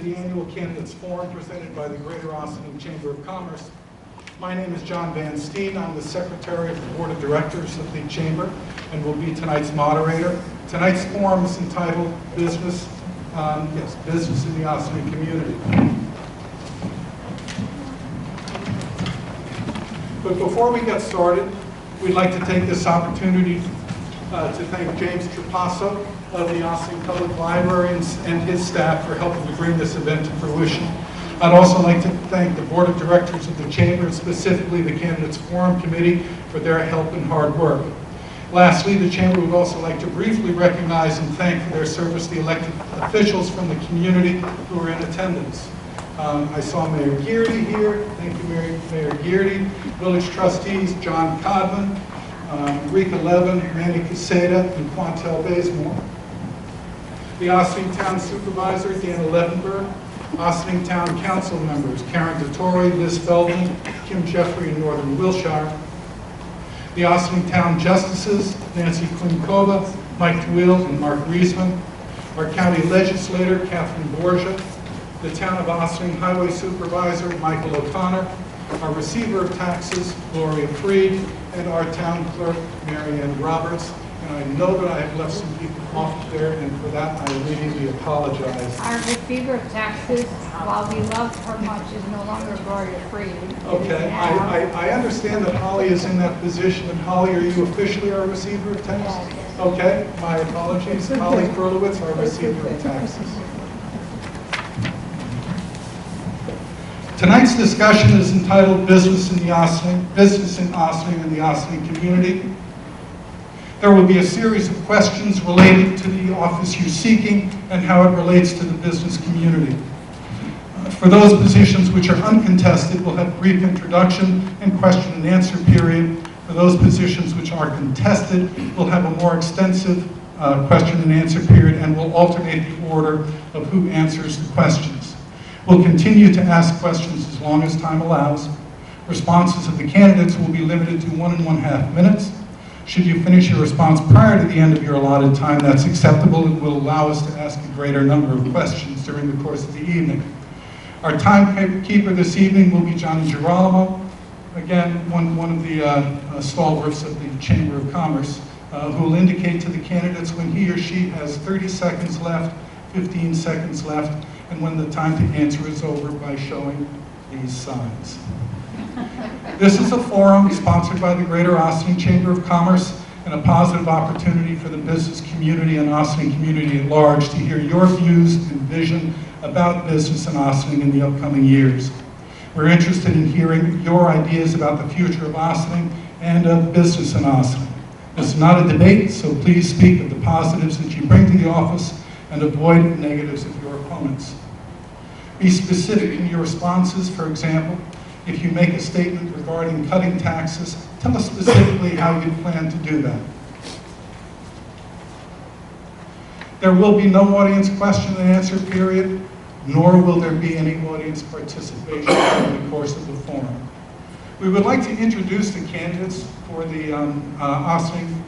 the annual Candidates Forum presented by the Greater Ossining Chamber of Commerce. My name is John Van Steen. I'm the Secretary of the Board of Directors of the Chamber and will be tonight's moderator. Tonight's forum is entitled Business in the Ossining Community. But before we get started, we'd like to take this opportunity to thank James Trapasso of the Ossining Public Library and his staff for helping to bring this event to fruition. I'd also like to thank the Board of Directors of the Chamber, and specifically the Candidates Forum Committee, for their help and hard work. Lastly, the Chamber would also like to briefly recognize and thank for their service the elected officials from the community who are in attendance. I saw Mayor Geardy here. Thank you, Mayor Geardy. Village trustees John Codman, Rika Levin, Manny Caseta, and Quantel Bazemore. The Ossining Town Supervisor, Dana Levenberg. Ossining Town Council members, Karen DeTore, Liz Feldman, Kim Jeffrey in Northern Wilshire. The Ossining Town Justices, Nancy Klimkova, Mike DeWill, and Mark Riesman. Our County Legislator, Catherine Borgia. The Town of Ossining Highway Supervisor, Michael O'Connor. Our Receiver of Taxes, Gloria Freed. And our Town Clerk, Marianne Roberts. And I know that I have left some people off there, and for that I immediately apologize. Our Receiver of Taxes, while we love her much, is no longer Gloria Freed. Okay, I understand that Holly is in that position. And Holly, are you officially our Receiver of Taxes? Yes. Okay, my apologies. Holly Perlowitz, our Receiver of Taxes. Tonight's discussion is entitled Business in Ossining and the Ossining Community. There will be a series of questions related to the office you're seeking and how it relates to the business community. For those positions which are uncontested, we'll have a brief introduction and question and answer period. For those positions which are contested, we'll have a more extensive question and answer period, and we'll alternate the order of who answers the questions. We'll continue to ask questions as long as time allows. Responses of the candidates will be limited to 1 1/2 minutes. Should you finish your response prior to the end of your allotted time, that's acceptable and will allow us to ask a greater number of questions during the course of the evening. Our timekeeper this evening will be Johnny Girolamo, again, one of the stalwarts of the Chamber of Commerce, who will indicate to the candidates when he or she has 30 seconds left, 15 seconds left, and when the time to answer is over by showing these signs. This is a forum sponsored by the Greater Ossining Chamber of Commerce and a positive opportunity for the business community and Ossining community at large to hear your views and vision about business in Ossining in the upcoming years. We're interested in hearing your ideas about the future of Ossining and of business in Ossining. This is not a debate, so please speak of the positives that you bring to the office and avoid the negatives of your opponents. Be specific in your responses. For example, if you make a statement regarding cutting taxes, tell us specifically how you plan to do that. There will be no audience question and answer period, nor will there be any audience participation during the course of the forum. We would like to introduce the candidates for the Ossining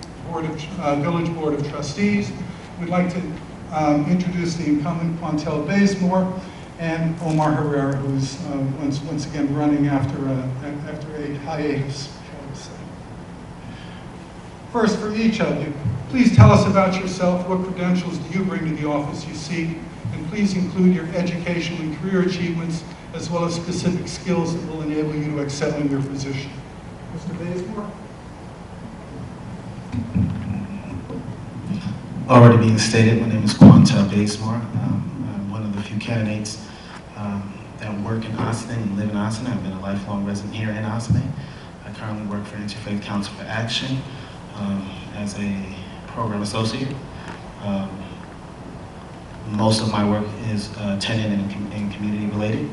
Village Board of Trustees. We'd like to introduce the incumbent Quantel Bazemore and Omar Herrera, who's once again running after a hiatus, shall we say. First, for each of you, please tell us about yourself. What credentials do you bring to the office you seek? And please include your educational and career achievements, as well as specific skills that will enable you to excel in your position. Mr. Bazemore? Already being stated, my name is Quantel Bazemore. I'm one of the few candidates that work in Ossining and live in Ossining. I've been a lifelong resident here in Ossining. I currently work for Interfaith Council for Action as a program associate. Most of my work is tenant and community related,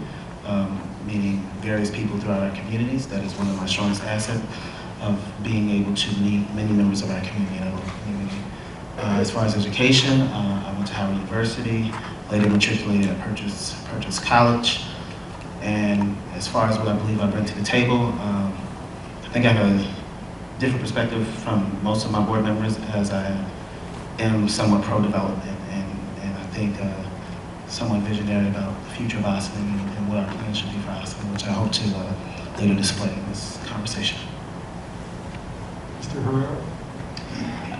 meeting various people throughout our communities. That is one of my strongest assets of being able to meet many members of our community and our local community. As far as education, I went to Howard University, later matriculated at Purchase College. And as far as what I believe I bring to the table, I think I have a different perspective from most of my board members, as I am somewhat pro-development and I think somewhat visionary about the future of Ossining and what our plans should be for Ossining, which I hope to later display in this conversation. Mr. Herrera?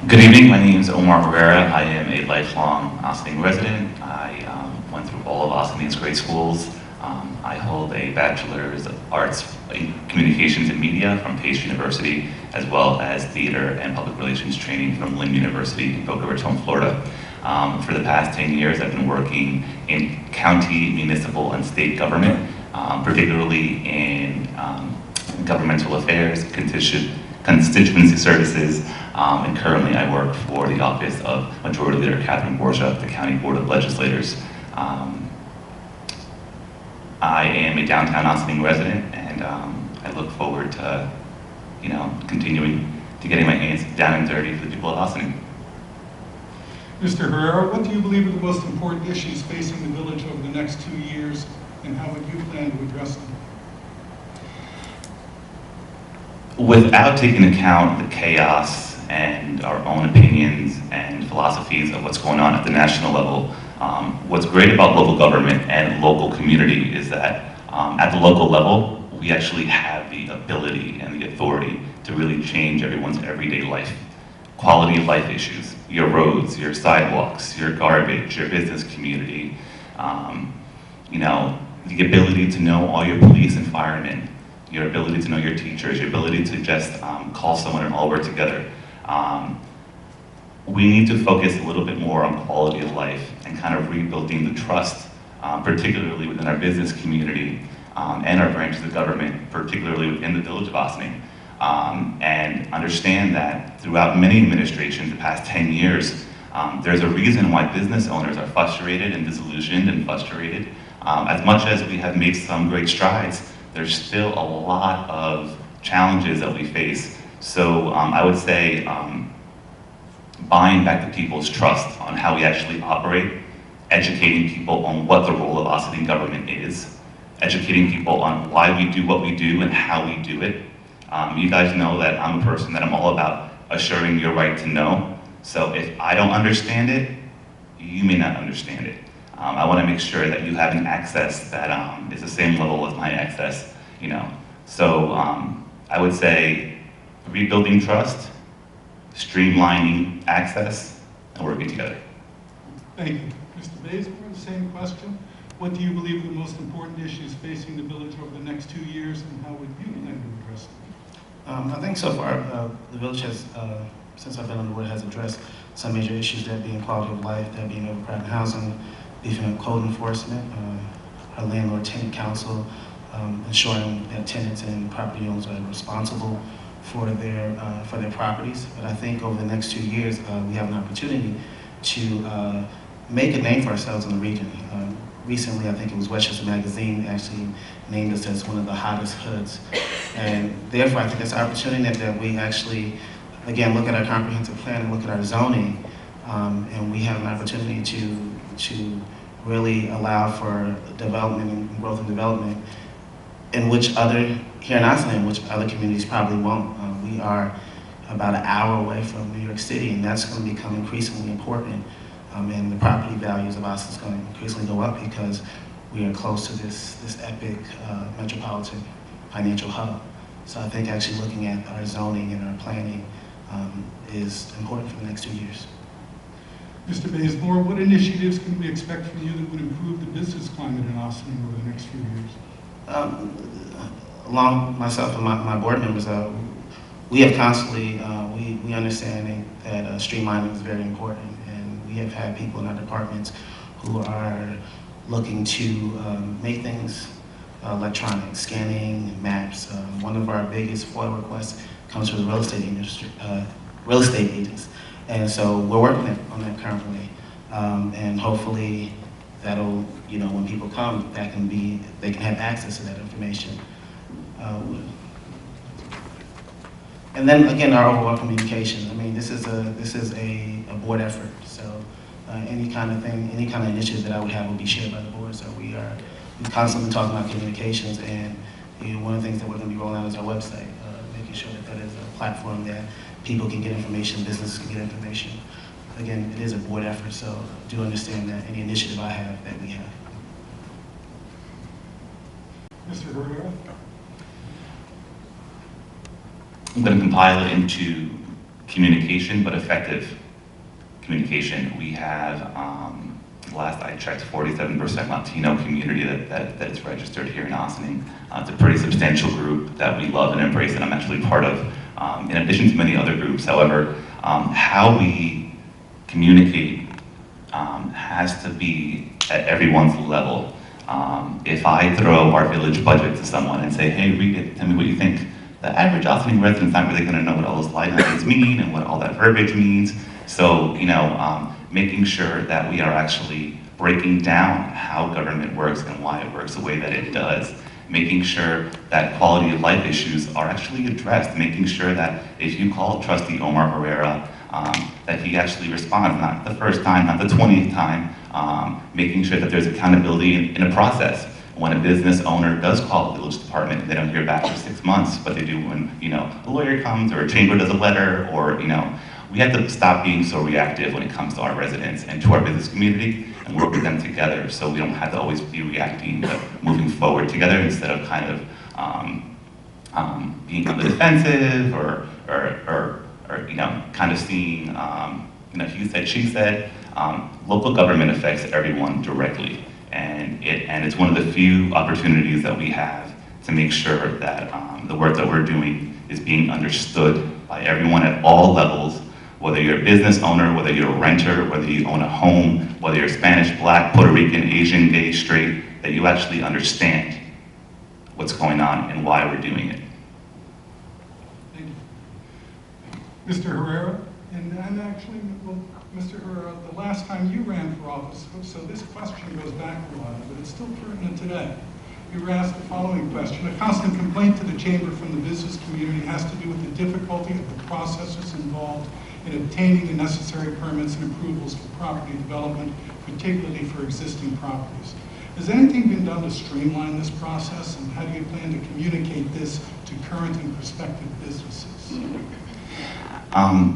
Good evening, my name is Omar Herrera. I am a lifelong Ossining resident. I went through all of Ossining's grade schools. I hold a Bachelor's of Arts in Communications and Media from Pace University, as well as theater and public relations training from Lynn University in Boca Raton, Florida. For the past 10 years, I've been working in county, municipal, and state government, particularly in governmental affairs, constituency services, and currently I work for the office of Majority Leader Catherine Borgia, the County Board of Legislators. I am a downtown Ossining resident, and I look forward to, continuing to getting my hands down and dirty for the people of Ossining. Mr. Herrera, what do you believe are the most important issues facing the village over the next 2 years, and how would you plan to address them? Without taking into account the chaos and our own opinions and philosophies of what's going on at the national level, what's great about local government and local community is that at the local level, we actually have the ability and the authority to really change everyone's everyday life. Quality of life issues, your roads, your sidewalks, your garbage, your business community, the ability to know all your police and firemen, your ability to know your teachers, your ability to just call someone and all work together. We need to focus a little bit more on quality of life and kind of rebuilding the trust, particularly within our business community and our branches of government, particularly within the village of Ossining. And understand that throughout many administrations the past 10 years, there's a reason why business owners are frustrated and disillusioned and frustrated. As much as we have made some great strides, there's still a lot of challenges that we face. So I would say buying back the people's trust on how we actually operate, educating people on what the role of Ossining government is, educating people on why we do what we do and how we do it. You guys know that I'm a person that I'm all about assuring your right to know. So if I don't understand it, you may not understand it. I want to make sure that you have an access that is the same level as my access, So I would say rebuilding trust, streamlining access, and working together. Thank you. Mr. Bazemore, the same question. What do you believe are the most important issues facing the village over the next 2 years, and how would you plan to address them? I think so far the village has, since I've been on the board, has addressed some major issues, that being quality of life, that being overcrowded housing, beefing up code enforcement, our landlord-tenant council, ensuring that tenants and property owners are responsible for their properties. But I think over the next 2 years, we have an opportunity to make a name for ourselves in the region. Recently, I think it was Westchester Magazine actually named us as one of the hottest hoods. And therefore, I think it's an opportunity that we actually, again, look at our comprehensive plan and look at our zoning, and we have an opportunity to really allow for development and growth and development in which here in Ossining, which other communities probably won't. We are about an hour away from New York City, and that's going to become increasingly important. And the property values of Ossining is going to increasingly go up because we are close to this epic metropolitan financial hub. So I think actually looking at our zoning and our planning is important for the next 2 years. Mr. Bazemore, what initiatives can we expect from you that would improve the business climate in Ossining over the next few years? Along myself and my board members, we have constantly, we understanding that streamlining is very important, and we have had people in our departments who are looking to make things electronic, scanning, maps. One of our biggest FOIL requests comes from the real estate industry, real estate agents. And so we're working on that currently. And hopefully that'll, when people come, they can have access to that information. And then again, our overall communication. I mean, this is a board effort. So any kind of initiative that I would have will be shared by the board. So we constantly talking about communications, and one of the things that we're going to be rolling out is our website, making sure that is a platform that people can get information, businesses can get information. Again, it is a board effort, so do understand that any initiative I have, that we have. Mr. Herrera? I'm going to compile it into communication, but effective communication. We have, last I checked, 47% Latino community that is registered here in Ossining. It's a pretty substantial group that we love and embrace, and I'm actually part of, in addition to many other groups. However, how we communicate has to be at everyone's level. If I throw our village budget to someone and say, hey, read it, tell me what you think, the average Ossining resident's not really going to know what all those line items mean and what all that verbiage means. So, making sure that we are actually breaking down how government works and why it works the way that it does. Making sure that quality of life issues are actually addressed. Making sure that if you call Trustee Omar Herrera, that he actually responds, not the first time, not the 20th time. Making sure that there's accountability in a process. When a business owner does call the village department and they don't hear back for 6 months, but they do when a lawyer comes or a chamber does a letter, or we have to stop being so reactive when it comes to our residents and to our business community and work with them together, so we don't have to always be reacting, but moving forward together instead of kind of being on the defensive or kind of seeing he said, she said. Local government affects everyone directly, and it's one of the few opportunities that we have to make sure that the work that we're doing is being understood by everyone at all levels, whether you're a business owner, whether you're a renter, whether you own a home, whether you're Spanish, Black, Puerto Rican, Asian, gay, straight, that you actually understand what's going on and why we're doing it. Thank you. Mr. Herrera, and I'm actually, well, Mr. Herrera, the last time you ran for office, so this question goes back a while, but it's still pertinent today. You were asked the following question. A constant complaint to the Chamber from the business community has to do with the difficulty of the processes involved in obtaining the necessary permits and approvals for property development, particularly for existing properties. Has anything been done to streamline this process, and how do you plan to communicate this to current and prospective businesses?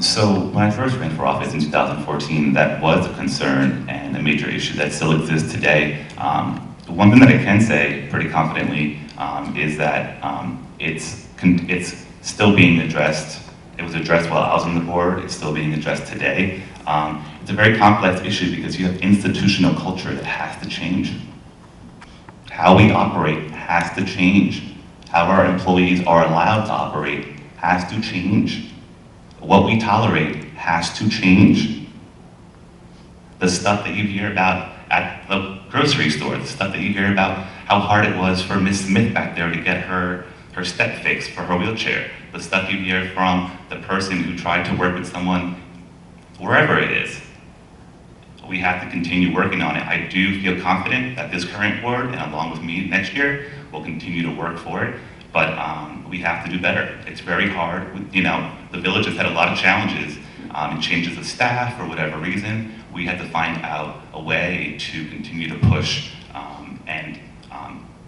So when I first ran for office in 2014, that was a concern and a major issue that still exists today. The one thing that I can say pretty confidently is that it's still being addressed. It was addressed while I was on the board. It's still being addressed today. It's a very complex issue because you have institutional culture that has to change. How we operate has to change. How our employees are allowed to operate has to change. What we tolerate has to change. The stuff that you hear about at the grocery store, the stuff that you hear about how hard it was for Miss Smith back there to get her step fixed for her wheelchair, the stuff you hear from the person who tried to work with someone wherever it is. We have to continue working on it. I do feel confident that this current board, and along with me next year, will continue to work for it, but we have to do better. It's very hard. The village has had a lot of challenges and changes of staff for whatever reason. We had to find out a way to continue to push and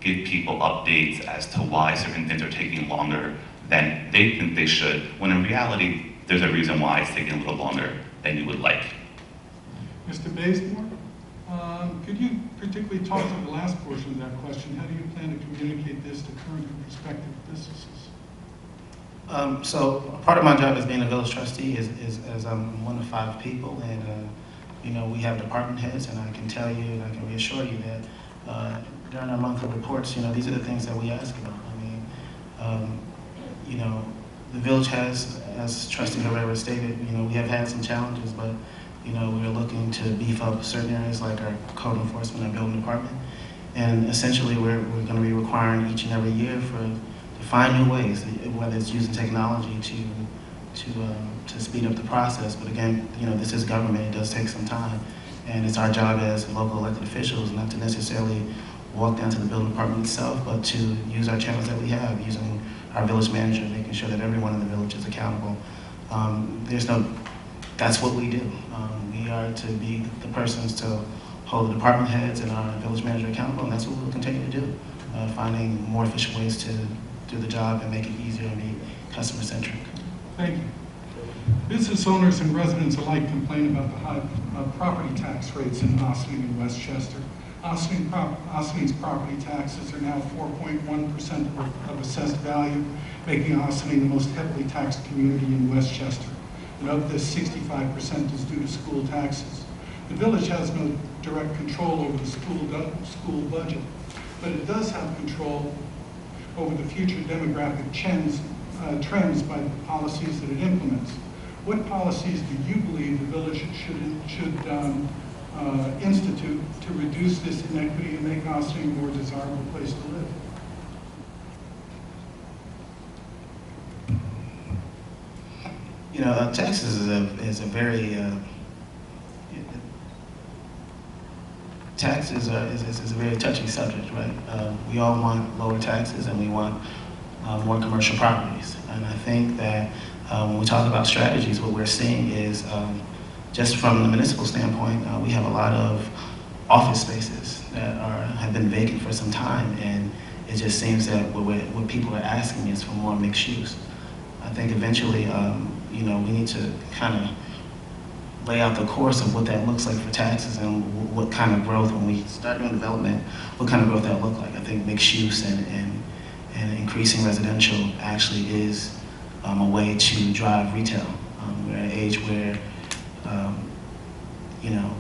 give people updates as to why certain things are taking longer than they think they should, when in reality, there's a reason why it's taking a little longer than you would like. Mr. Bazemore, could you particularly talk to the last portion of that question? How do you plan to communicate this to current and prospective businesses? So part of my job as being a village trustee is I'm one of 5 people, and we have department heads, and I can tell you and I can reassure you that during our monthly reports, these are the things that we ask about. The village has, as Trustee Herrera stated, we have had some challenges, but we're looking to beef up certain areas like our code enforcement and building department. And essentially we're going to be requiring each and every year to find new ways, whether it's using technology to speed up the process. But again, this is government, it does take some time. And it's our job as local elected officials not to necessarily walk down to the building department itself, but to use our channels that we have, using our village manager, making sure that everyone in the village is accountable. That's what we do. We are to be the persons to hold the department heads and our village manager accountable, and that's what we'll continue to do, finding more efficient ways to do the job and make it easier and be customer-centric. Thank you. Business owners and residents alike complain about the high property tax rates in Ossining and Westchester. Ossining's property taxes are now 4.1% of assessed value, making Ossining the most heavily taxed community in Westchester. And of this, 65% is due to school taxes. The village has no direct control over the school budget, but it does have control over the future demographic trends by the policies that it implements. What policies do you believe the village should institute to reduce this inequity and make Ossining a more desirable place to live? You know, taxes is a very taxes is a very touchy subject, right? We all want lower taxes and we want more commercial properties. And I think that when we talk about strategies, what we're seeing is just from the municipal standpoint, we have a lot of office spaces that have been vacant for some time, and it just seems that what people are asking is for more mixed use. I think eventually, you know, we need to kind of lay out the course of what that looks like for taxes and what kind of growth, when we start doing development, what kind of growth that look like. I think mixed use and increasing residential actually is a way to drive retail. We're at an age where, you know,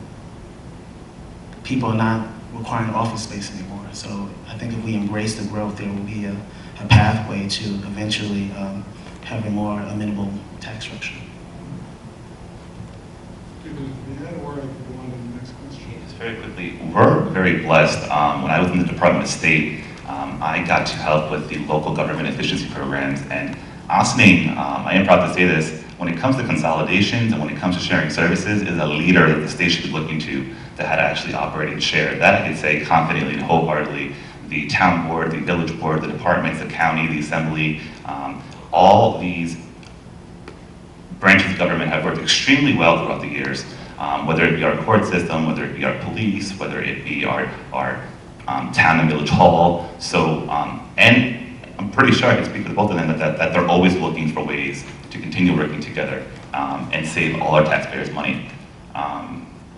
people are not requiring office space anymore. So I think if we embrace the growth, there will be a pathway to eventually have a more amenable tax structure. Or I could go on to the next question. Just very quickly, we're very blessed. When I was in the Department of State, I got to help with the local government efficiency programs. And Ossining, I am proud to say this, when it comes to consolidations and when it comes to sharing services, is a leader that the state should be looking to how to actually operate and share. That I can say confidently and wholeheartedly. The town board, the village board, the departments, the county, the assembly, all these branches of government have worked extremely well throughout the years, whether it be our court system, whether it be our police, whether it be our town and village hall. So, and I'm pretty sure I can speak for both of them that they're always looking for ways to continue working together and save all our taxpayers money.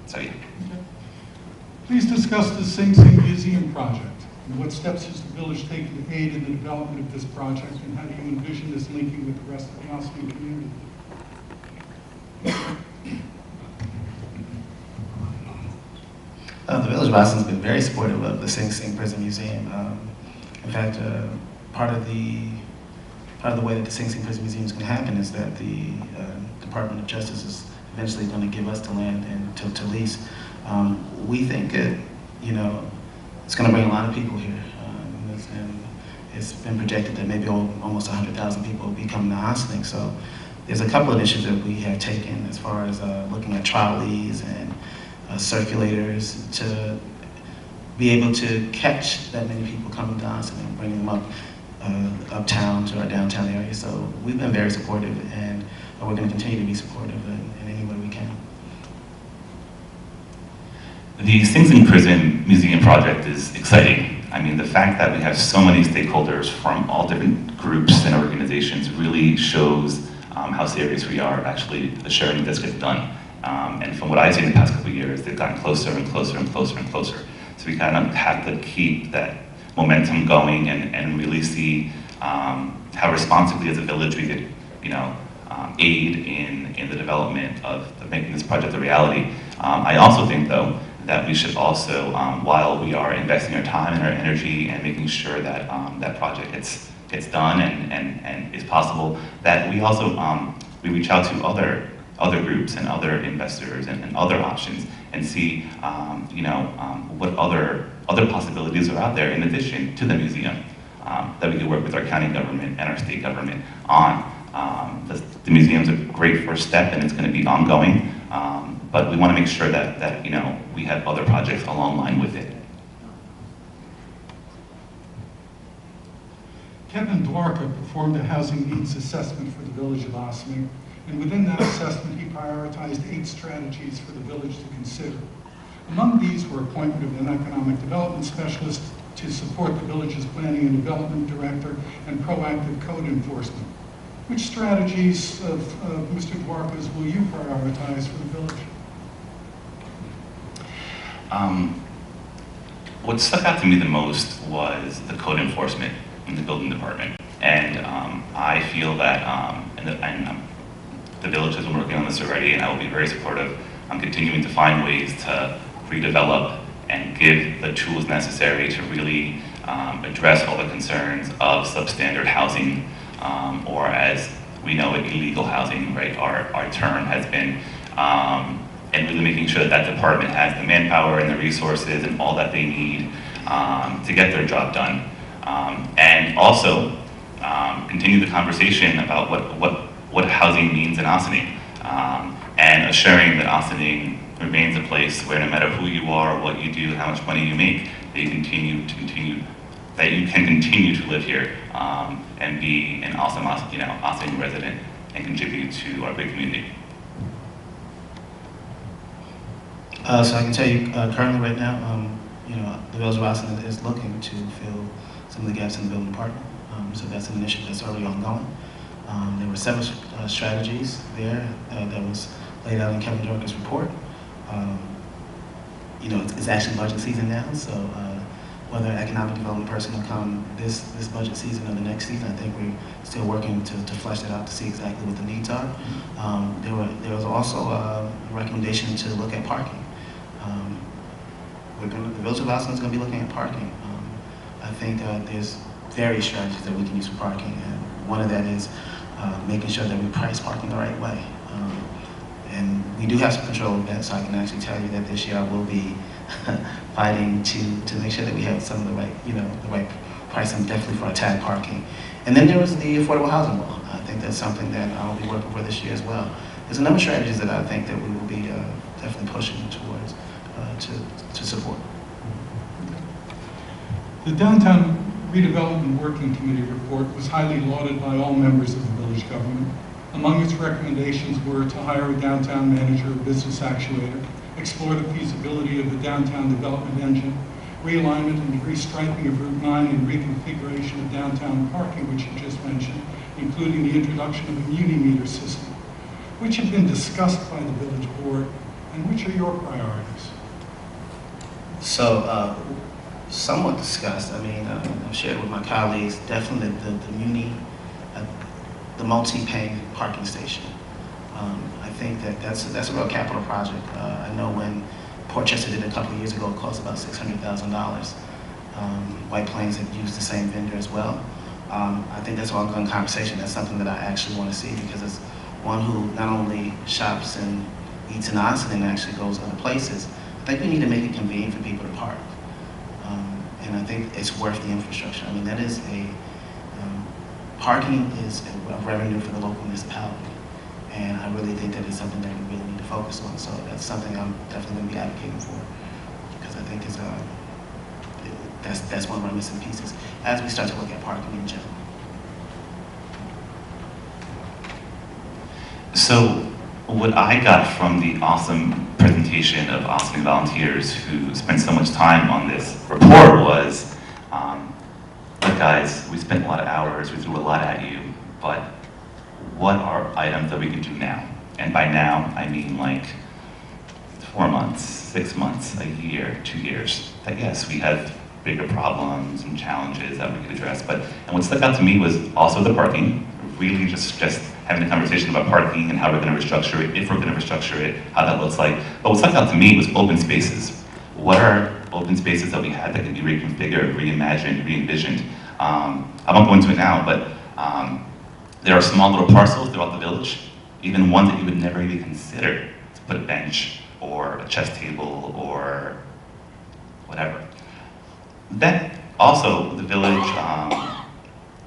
So yeah. Please discuss the Sing Sing Museum project. And what steps is the village taking to aid in the development of this project, and how do you envision this linking with the rest of the Ossining community? The Village of Ossining has been very supportive of the Sing Sing Prison Museum. In fact, part of the way that the Sing Sing Prison Museum is going to happen is that the Department of Justice is eventually going to give us the land and to lease. We think that, you know, it's going to bring a lot of people here, and it's been projected that maybe almost 100,000 people will be coming to Ossining. So there's a couple of initiatives that we have taken as far as looking at trolleys and circulators to be able to catch that many people coming to Ossining and bring them up uptown to our downtown area. So we've been very supportive, and we're going to continue to be supportive in any way we can. The Sing Sing Prison Museum project is exciting. I mean, the fact that we have so many stakeholders from all different groups and organizations really shows how serious we are actually assuring this gets done. And from what I've seen in the past couple of years, they've gotten closer and closer and closer and closer. So we kind of have to keep that momentum going and really see how responsibly as a village we could, you know, aid in the development of making this project a reality. I also think, though, that we should also, while we are investing our time and our energy and making sure that that project gets done and is possible, that we also we reach out to other groups and other investors and other options and see you know, what other possibilities are out there in addition to the museum that we could work with our county government and our state government on. The museum's a great first step, and it's going to be ongoing. But we want to make sure that you know, we have other projects along line with it. Kevin Dwarka performed a housing needs assessment for the village of Ossining, and within that assessment he prioritized 8 strategies for the village to consider. Among these were appointment of an economic development specialist to support the village's planning and development director and proactive code enforcement. Which strategies of Mr. Dwarka's will you prioritize for the village? what stuck out to me the most was the code enforcement in the building department. And I feel that, the village has been working on this already, and I will be very supportive on continuing to find ways to redevelop and give the tools necessary to really address all the concerns of substandard housing, or as we know it, illegal housing, right? Our term has been, and really making sure that that department has the manpower and the resources and all that they need to get their job done. And also continue the conversation about what housing means in Ossining, and assuring that Ossining remains a place where no matter who you are, what you do, how much money you make, that you can continue to live here and be an awesome, Ossining resident and contribute to our big community. So I can tell you currently right now, the Village of Ossining is looking to fill some of the gaps in the building department. So that's an initiative that's already ongoing. There were several strategies there that was laid out in Kevin Jorgen's report. It's actually budget season now, so whether economic development person will come this budget season or the next season, I think we're still working to flesh that out to see exactly what the needs are. There was also a recommendation to look at parking. The Village of Ossining is going to be looking at parking. I think there's various strategies that we can use for parking, and one of that is making sure that we price parking the right way. And we do have some control of that, so I can actually tell you that this year I will be fighting to make sure that we have some of the right pricing, definitely for our tag parking. And then there was the affordable housing law. I think that's something that I'll be working for this year as well. There's a number of strategies that I think that we will be definitely pushing towards to support. The Downtown Redevelopment Working Committee report was highly lauded by all members of the village government. Among its recommendations were to hire a downtown manager or business actuator, explore the feasibility of the downtown development engine, realignment and restriping of Route 9 and reconfiguration of downtown parking, which you just mentioned, including the introduction of a muni-meter system. Which have been discussed by the village board, and which are your priorities? So, somewhat discussed. I mean, I've shared with my colleagues, definitely the muni, the multi-paying parking station. I think that's a real capital project. I know when Portchester did it a couple of years ago, it cost about $600,000. White Plains had used the same vendor as well. I think that's an ongoing conversation. That's something that I actually want to see, because it's one who not only shops and eats in Ossining and actually goes other places. I think we need to make it convenient for people to park. And I think it's worth the infrastructure. I mean, that is parking is a revenue for the local municipality. And I really think that is something that we really need to focus on. So that's something I'm definitely going to be advocating for, because I think that's one of our missing pieces as we start to look at parking in general. So what I got from the awesome presentation of Ossining volunteers who spent so much time on this report was, look guys, we spent a lot of hours, we threw a lot at you, but what are items that we can do now? And by now, I mean like 4 months, 6 months, a year, 2 years. That yes, we have bigger problems and challenges that we could address, and what stuck out to me was also the parking, really just having a conversation about parking and how we're going to restructure it, if we're going to restructure it, how that looks like. But what stuck out to me was open spaces. What are open spaces that we had that can be reconfigured, reimagined, re-envisioned? I won't go into it now, but there are small little parcels throughout the village, even ones that you would never even consider to put a bench or a chess table or whatever. Then also the village,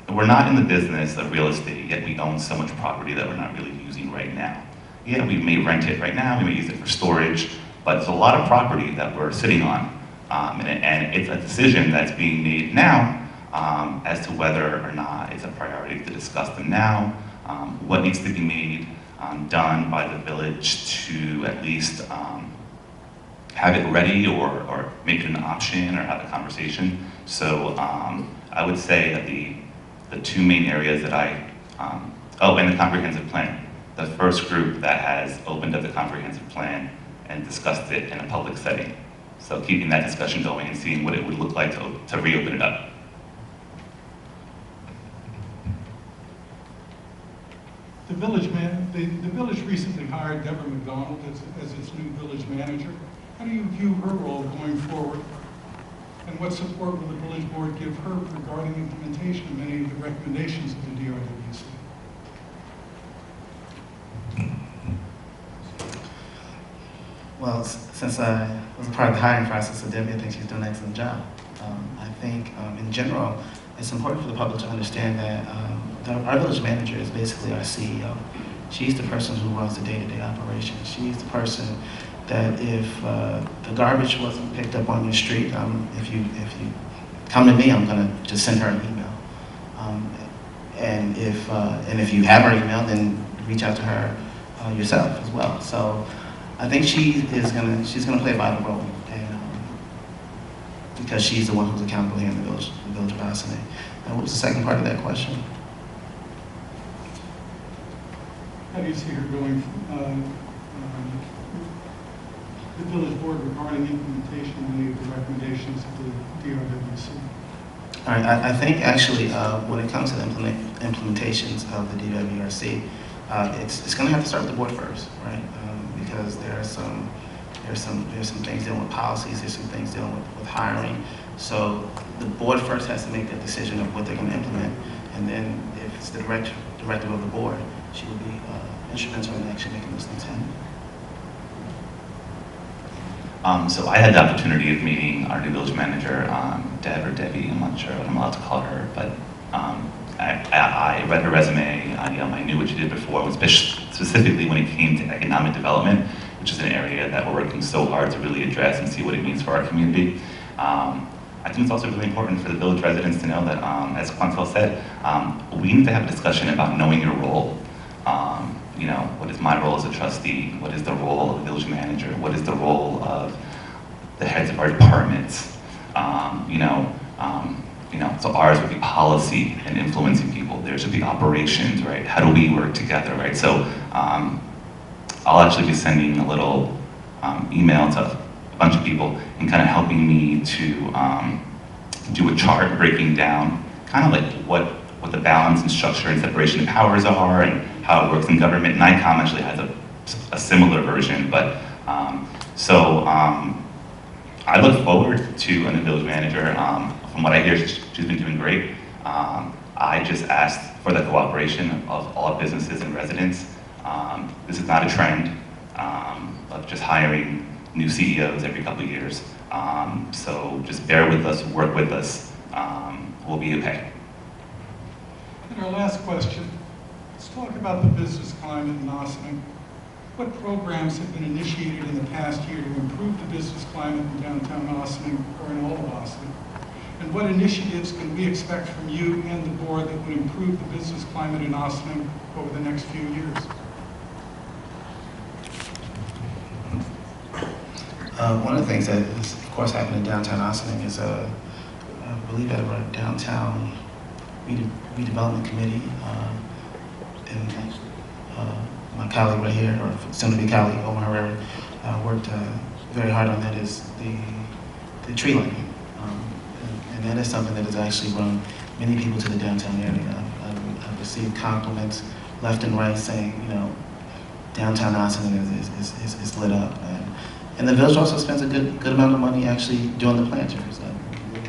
we're not in the business of real estate, yet we own so much property that we're not really using right now. Yeah, we may rent it right now, we may use it for storage, but there's a lot of property that we're sitting on. And it's a decision that's being made now as to whether or not it's a priority to discuss them now, what needs to be made, done by the village to at least have it ready or make it an option or have a conversation. So I would say that the two main areas that and the comprehensive plan. The first group that has opened up the comprehensive plan and discussed it in a public setting. So keeping that discussion going and seeing what it would look like to reopen it up. The village recently hired Deborah McDonald as its new village manager. How do you view her role going forward? And what support will the village board give her regarding implementation of many of the recommendations of the DRWC? Well, since I was a part of the hiring process of Debbie, I think she's doing an excellent job. I think, in general, it's important for the public to understand that our village manager is basically our CEO. She's the person who runs the day-to-day operations. She's the person that if the garbage wasn't picked up on your street, if you come to me, I'm going to just send her an email. And if you have her email, then reach out to her yourself as well. So I think she's gonna play a vital role, and because she's the one who's accountable here in the village of Ossining. And what was the second part of that question? How do you see her going, the village board regarding implementation of many of the recommendations of the DRWC? All right, I think actually when it comes to the implementations of the DWRC, it's going to have to start with the board first, right? Because there's some things dealing with policies, there's some things dealing with hiring. So the board first has to make that decision of what they're going to implement, and then if it's the directive of the board, she will be instrumental in actually making those things happen. So I had the opportunity of meeting our new village manager, Deb or Debbie, I'm not sure what I'm allowed to call her, but I read her resume, I knew what she did before, specifically when it came to economic development, which is an area that we're working so hard to really address and see what it means for our community. I think it's also really important for the village residents to know that, as Quantel said, we need to have a discussion about knowing your role. You know, what is my role as a trustee? What is the role of the village manager? What is the role of the heads of our departments? So ours would be policy and influencing people. Theirs would be operations, right? How do we work together, right? So I'll actually be sending a little email to a bunch of people and kind of helping me to do a chart breaking down kind of like what the balance and structure and separation of powers are and how it works in government. And NICOM actually has a similar version, but I look forward to a new village manager. From what I hear, she's been doing great. I just asked for the cooperation of all businesses and residents. This is not a trend of just hiring new CEOs every couple of years. So just bear with us, work with us, we'll be okay. And our last question, let's talk about the business climate in Ossining. What programs have been initiated in the past year to improve the business climate in downtown Ossining or in all of Ossining? And what initiatives can we expect from you and the board that would improve the business climate in Ossining over the next few years? One of the things that is, of course, happening in downtown Ossining is, I believe at our downtown redevelopment committee, and actually my colleague right here, or soon-to-be colleague, Omar Herrera, worked very hard on that, is the tree lighting. And that is something that has actually brought many people to the downtown area. I've received compliments left and right saying, you know, downtown Ossining is lit up. And the village also spends a good amount of money actually doing the planters,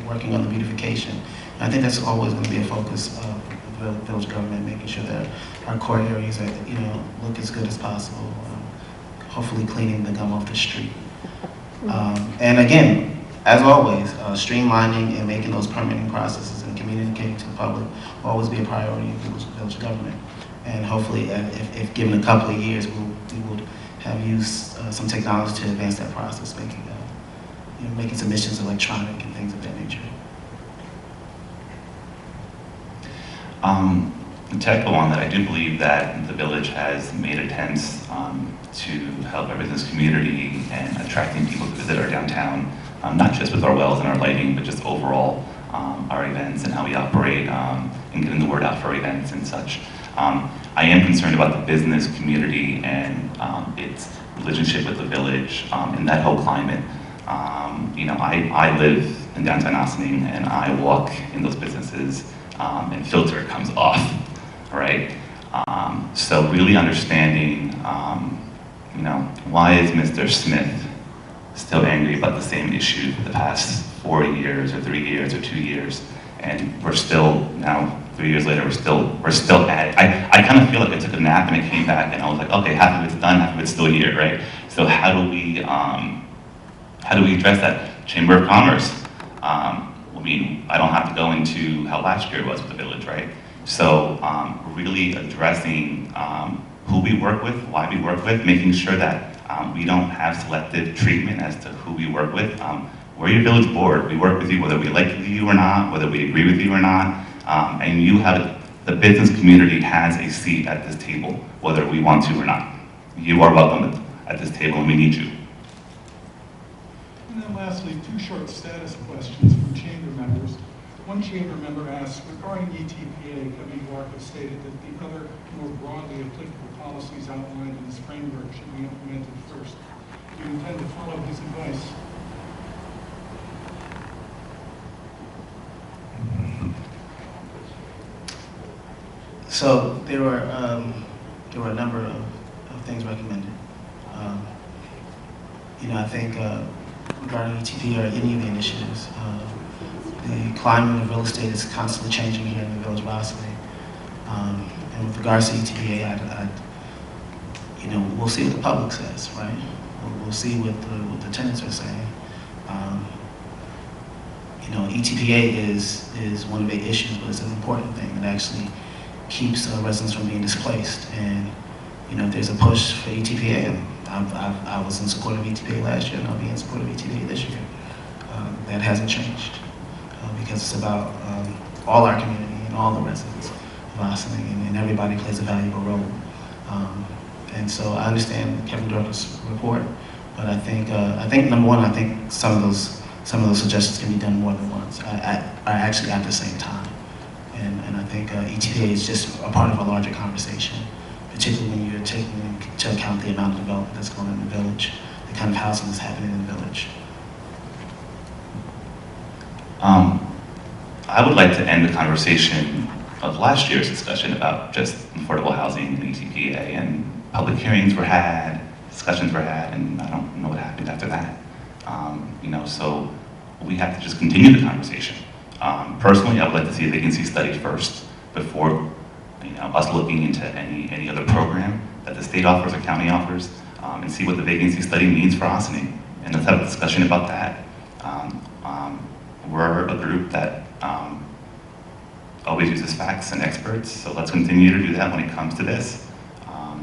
working on the beautification. And I think that's always going to be a focus of the village government, making sure that our core areas look as good as possible. Hopefully cleaning the gum off the street. And again, as always, streamlining and making those permitting processes and communicating to the public will always be a priority of village government. And hopefully, if given a couple of years, we would have used some technology to advance that process, making submissions electronic and things of that nature. To echo on that, I do believe that the village has made attempts to help our business community and attracting people to visit our downtown, not just with our wells and our lighting, but just overall our events and how we operate and getting the word out for events and such. I am concerned about the business community and its relationship with the village in that whole climate. I live in downtown Ossining, and I walk in those businesses, and filter comes off, right? So really understanding, why is Mr. Smith still angry about the same issue for the past 4 years or 3 years or 2 years, and we're still now 3 years later we're still at it. I kind of feel like I took a nap and I came back and I was like, okay, half of it's done, half of it's still here, right? So how do we address that? Chamber of Commerce. I don't have to go into how last year was with the village, right? So really addressing who we work with, why we work with, making sure that we don't have selective treatment as to who we work with. We're your village board. We work with you whether we like you or not, whether we agree with you or not, and the business community has a seat at this table, whether we want to or not. You are welcome at this table and we need you. And then lastly, 2 short status questions from chamber members. One chamber member asks, regarding ETPA, Kevin Clark has stated that the other more broadly applicable policies outlined in this framework should be implemented first. Do you intend to follow his advice? So there were a number of things recommended. I think regarding ETP or any of the initiatives, the climate of real estate is constantly changing here in the village of Ossining. And with regards to ETPA, we'll see what the public says, right? We'll see what the tenants are saying. ETPA is one of the issues, but it's an important thing. It actually keeps residents from being displaced. And if there's a push for ETPA, and I was in support of ETPA last year, and I'll be in support of ETPA this year. That hasn't changed because it's about all our community and all the residents of Ossining, and everybody plays a valuable role. And so I understand Kevin Durkin's report, but I think number one, I think some of those suggestions can be done more than once, actually at the same time. And I think ETPA is just a part of a larger conversation, particularly when you're taking into account the amount of development that's going on in the village, the kind of housing that's happening in the village. I would like to end the conversation of last year's discussion about just affordable housing and ETPA, and public hearings were had, discussions were had, and I don't know what happened after that. So we have to just continue the conversation. Personally, I would like to see a vacancy study first before us looking into any other program that the state offers or county offers, and see what the vacancy study means for Ossining. And let's have a discussion about that. We're a group that always uses facts and experts, so let's continue to do that when it comes to this.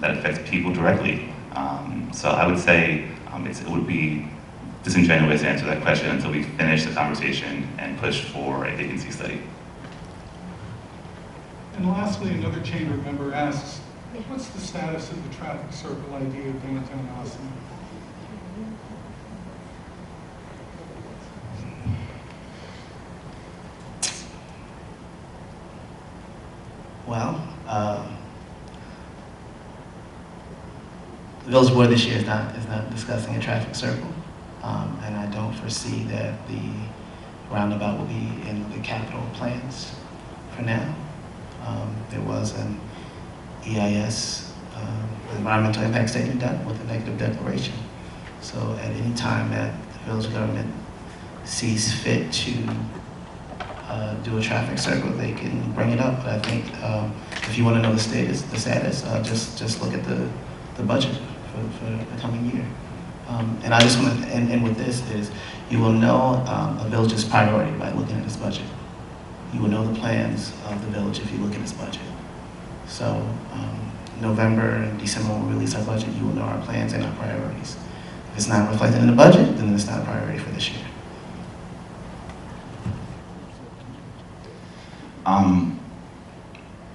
That affects people directly. So I would say it would be disingenuous to answer that question until we finish the conversation and push for a vacancy study. And lastly, another chamber member asks, what's the status of the traffic circle idea of downtown Ossining? Well, the village board this year is not discussing a traffic circle, and I don't foresee that the roundabout will be in the capital plans for now. There was an EIS, environmental impact statement done with a negative declaration. So at any time that the village government sees fit to do a traffic circle, they can bring it up. But I think if you want to know the status, just look at the budget for the coming year. And I just want to end with this: is you will know a village's priority by looking at its budget. You will know the plans of the village if you look at its budget. So November and December when we release our budget, you will know our plans and our priorities. If it's not reflected in the budget, then it's not a priority for this year.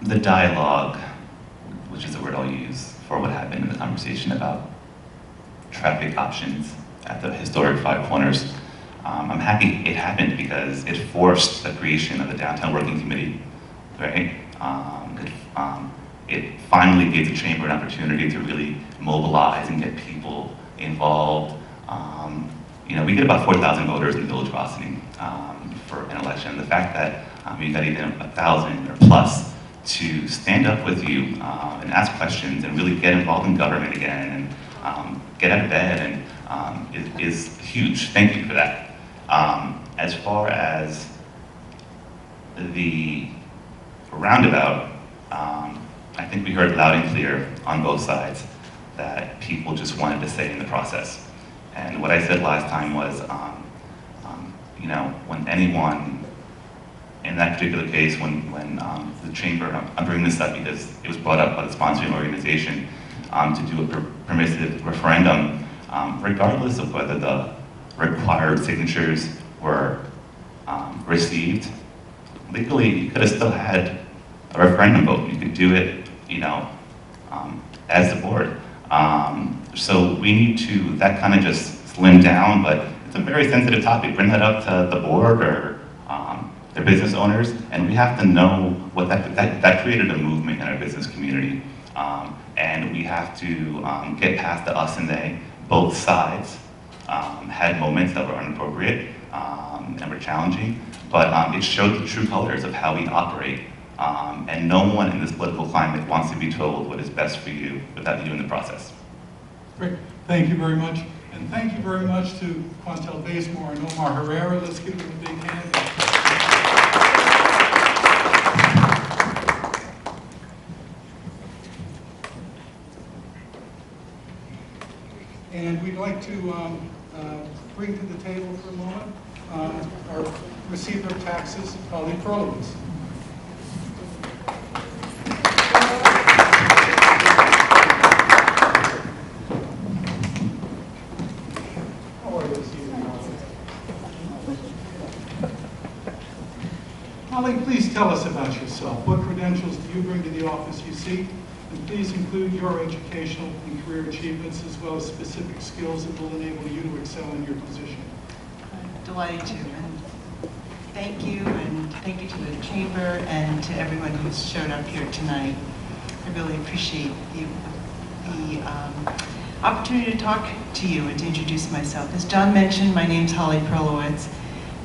The dialogue, which is the word I'll use for what happened in the conversation about traffic options at the historic Five Corners, I'm happy it happened because it forced the creation of the Downtown Working Committee, right? It finally gave the chamber an opportunity to really mobilize and get people involved. we get about 4,000 voters in the village of Ossining for an election. The fact that you got even 1,000 or plus to stand up with you and ask questions and really get involved in government again and get out of bed and is huge. Thank you for that. As far as the roundabout, I think we heard loud and clear on both sides that people just wanted to stay in the process. And what I said last time was, when anyone, in that particular case, when the chamber, I'm bringing this up because it was brought up by the sponsoring organization to do a permissive referendum, regardless of whether the required signatures were received, legally you could have still had a referendum vote. You could do it, as the board. So we need to, that kind of just slim down, but it's a very sensitive topic. Bring that up to the board or their business owners, and we have to know what that created a movement in our business community. And we have to get past the us and they. Both sides had moments that were inappropriate and were challenging, but it showed the true colors of how we operate. And no one in this political climate wants to be told what is best for you without you in the process. Great, thank you very much. And thank you very much to Quantel Bazemore and Omar Herrera. Let's give them a big hand. And we'd like to bring to the table for a moment our receiver of taxes, Holly Perlowitz. Holly, please tell us about yourself. What credentials do you bring to the office you seek? And please include your educational and career achievements as well as specific skills that will enable you to excel in your position. I'm delighted to. And thank you to the Chamber and to everyone who's showed up here tonight. I really appreciate the opportunity to talk to you and to introduce myself. As John mentioned, my name's Holly Perlowitz,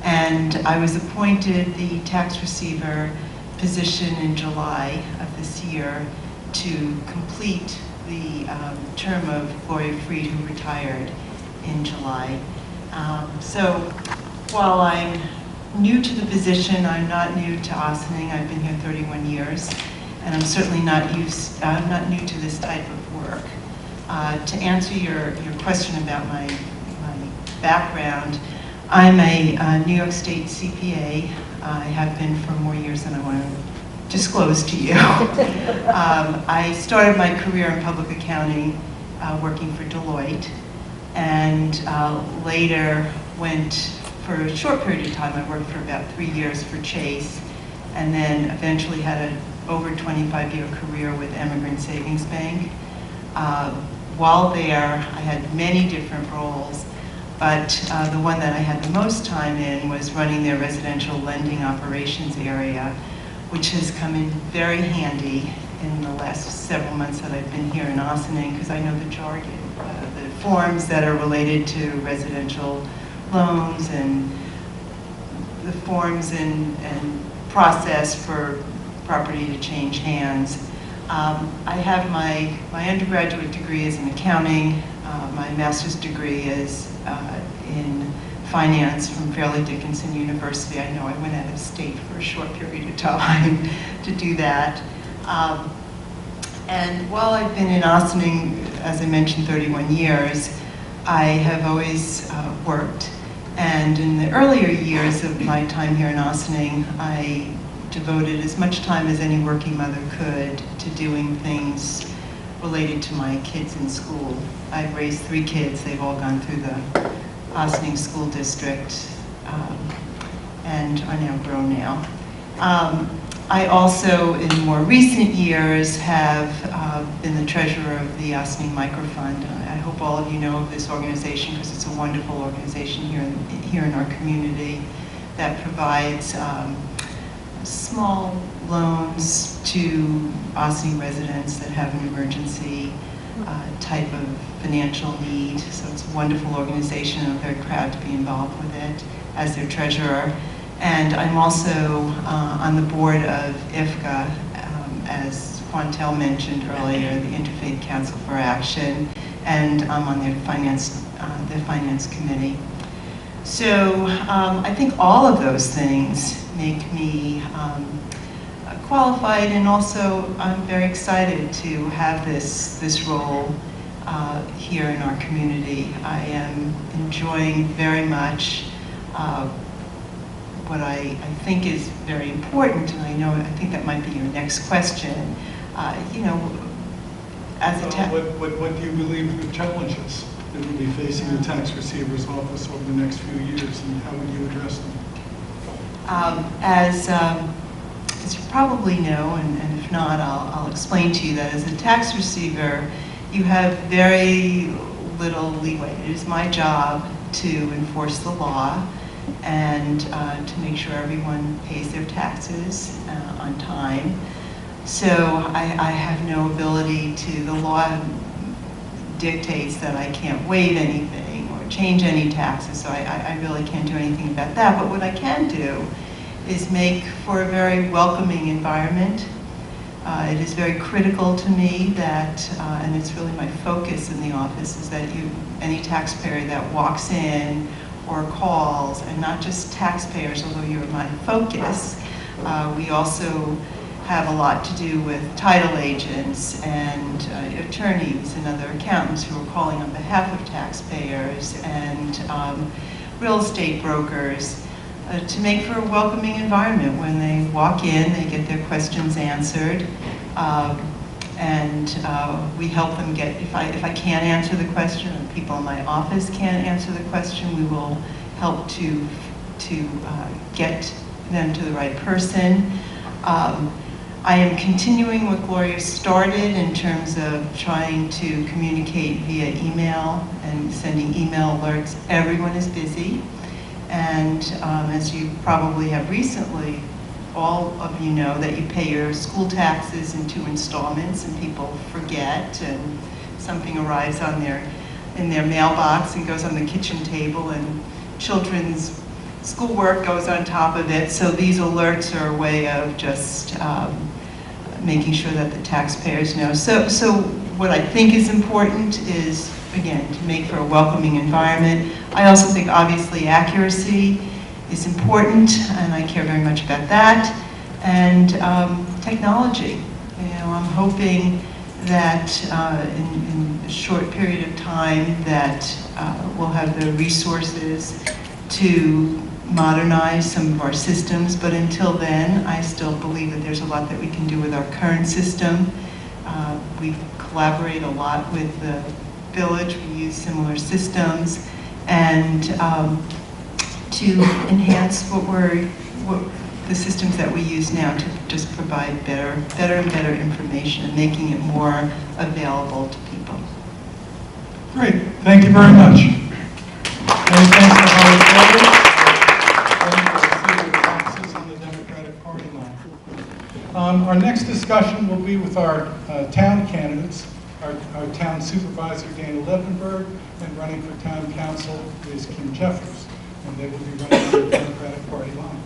and I was appointed the tax receiver position in July of this year to complete the term of Gloria Freed, who retired in July. So while I'm new to the position, I'm not new to Ossining. I've been here 31 years, and I'm certainly not new to this type of work. To answer your question about my background, I'm a New York State CPA. I have been for more years than I want to disclose to you. I started my career in public accounting working for Deloitte, and later went for a short period of time. I worked for about 3 years for Chase, and then eventually had an over 25-year career with Emigrant Savings Bank. While there, I had many different roles, but the one that I had the most time in was running their residential lending operations area, which has come in very handy in the last several months that I've been here in Ossining, because I know the jargon, the forms that are related to residential loans and the forms and process for property to change hands. I have my undergraduate degree is in accounting. My master's degree is in finance from Fairleigh Dickinson University. I know I went out of state for a short period of time to do that. And while I've been in Ossining, as I mentioned, 31 years, I have always worked. And in the earlier years of my time here in Ossining, I devoted as much time as any working mother could to doing things related to my kids in school. I've raised 3 kids. They've all gone through the Ossining School District and are now grown now. I also, in more recent years, have been the treasurer of the Ossining Microfund. I hope all of you know of this organization because it's a wonderful organization here in our community that provides small loans to Ossining residents that have an emergency. type of financial need. So it's a wonderful organization, and I'm very proud to be involved with it as their treasurer. And I'm also on the board of IFCA, as Quantel mentioned earlier, the Interfaith Council for Action, and I'm on their finance committee. So I think all of those things make me qualified, and also I'm very excited to have this role here in our community. I am enjoying very much what I think is very important, and I think that might be your next question. You know, as a what do you believe are the challenges that will be facing the tax receiver's office over the next few years, and how would you address them? As you probably know, and if not, I'll explain to you that as a tax receiver, you have very little leeway. It is my job to enforce the law and to make sure everyone pays their taxes on time. So I have no ability to, the law dictates that I can't waive anything or change any taxes, so I really can't do anything about that. But what I can do is make for a very welcoming environment. It is very critical to me that, and it's really my focus in the office, is that any taxpayer that walks in or calls, and not just taxpayers, although you're my focus, we also have a lot to do with title agents and attorneys and other accountants who are calling on behalf of taxpayers, and real estate brokers, to make for a welcoming environment. When they walk in, they get their questions answered, and we help them get, if I can't answer the question, or people in my office can't answer the question, we will help to get them to the right person. I am continuing what Gloria started in terms of trying to communicate via email and sending email alerts. Everyone is busy, and as you probably have recently, all of you know that you pay your school taxes in 2 installments, and people forget, and something arrives in their mailbox and goes on the kitchen table, and children's schoolwork goes on top of it. So these alerts are a way of just making sure that the taxpayers know. So what I think is important is, again, to make for a welcoming environment. I also think obviously accuracy is important, and I care very much about that. And technology. You know, I'm hoping that in a short period of time that we'll have the resources to modernize some of our systems, but until then, I still believe that there's a lot that we can do with our current system. We collaborate a lot with the village, we use similar systems, and to enhance the systems that we use now to just provide better and better information, and making it more available to people. Great, thank you very much. Many thanks to Holly Taylor. On the Democratic Party line. Our next discussion will be with our town candidates. Our town supervisor, Dana Levenberg, and running for town council is Kim Jeffers, and they will be running on the Democratic Party line.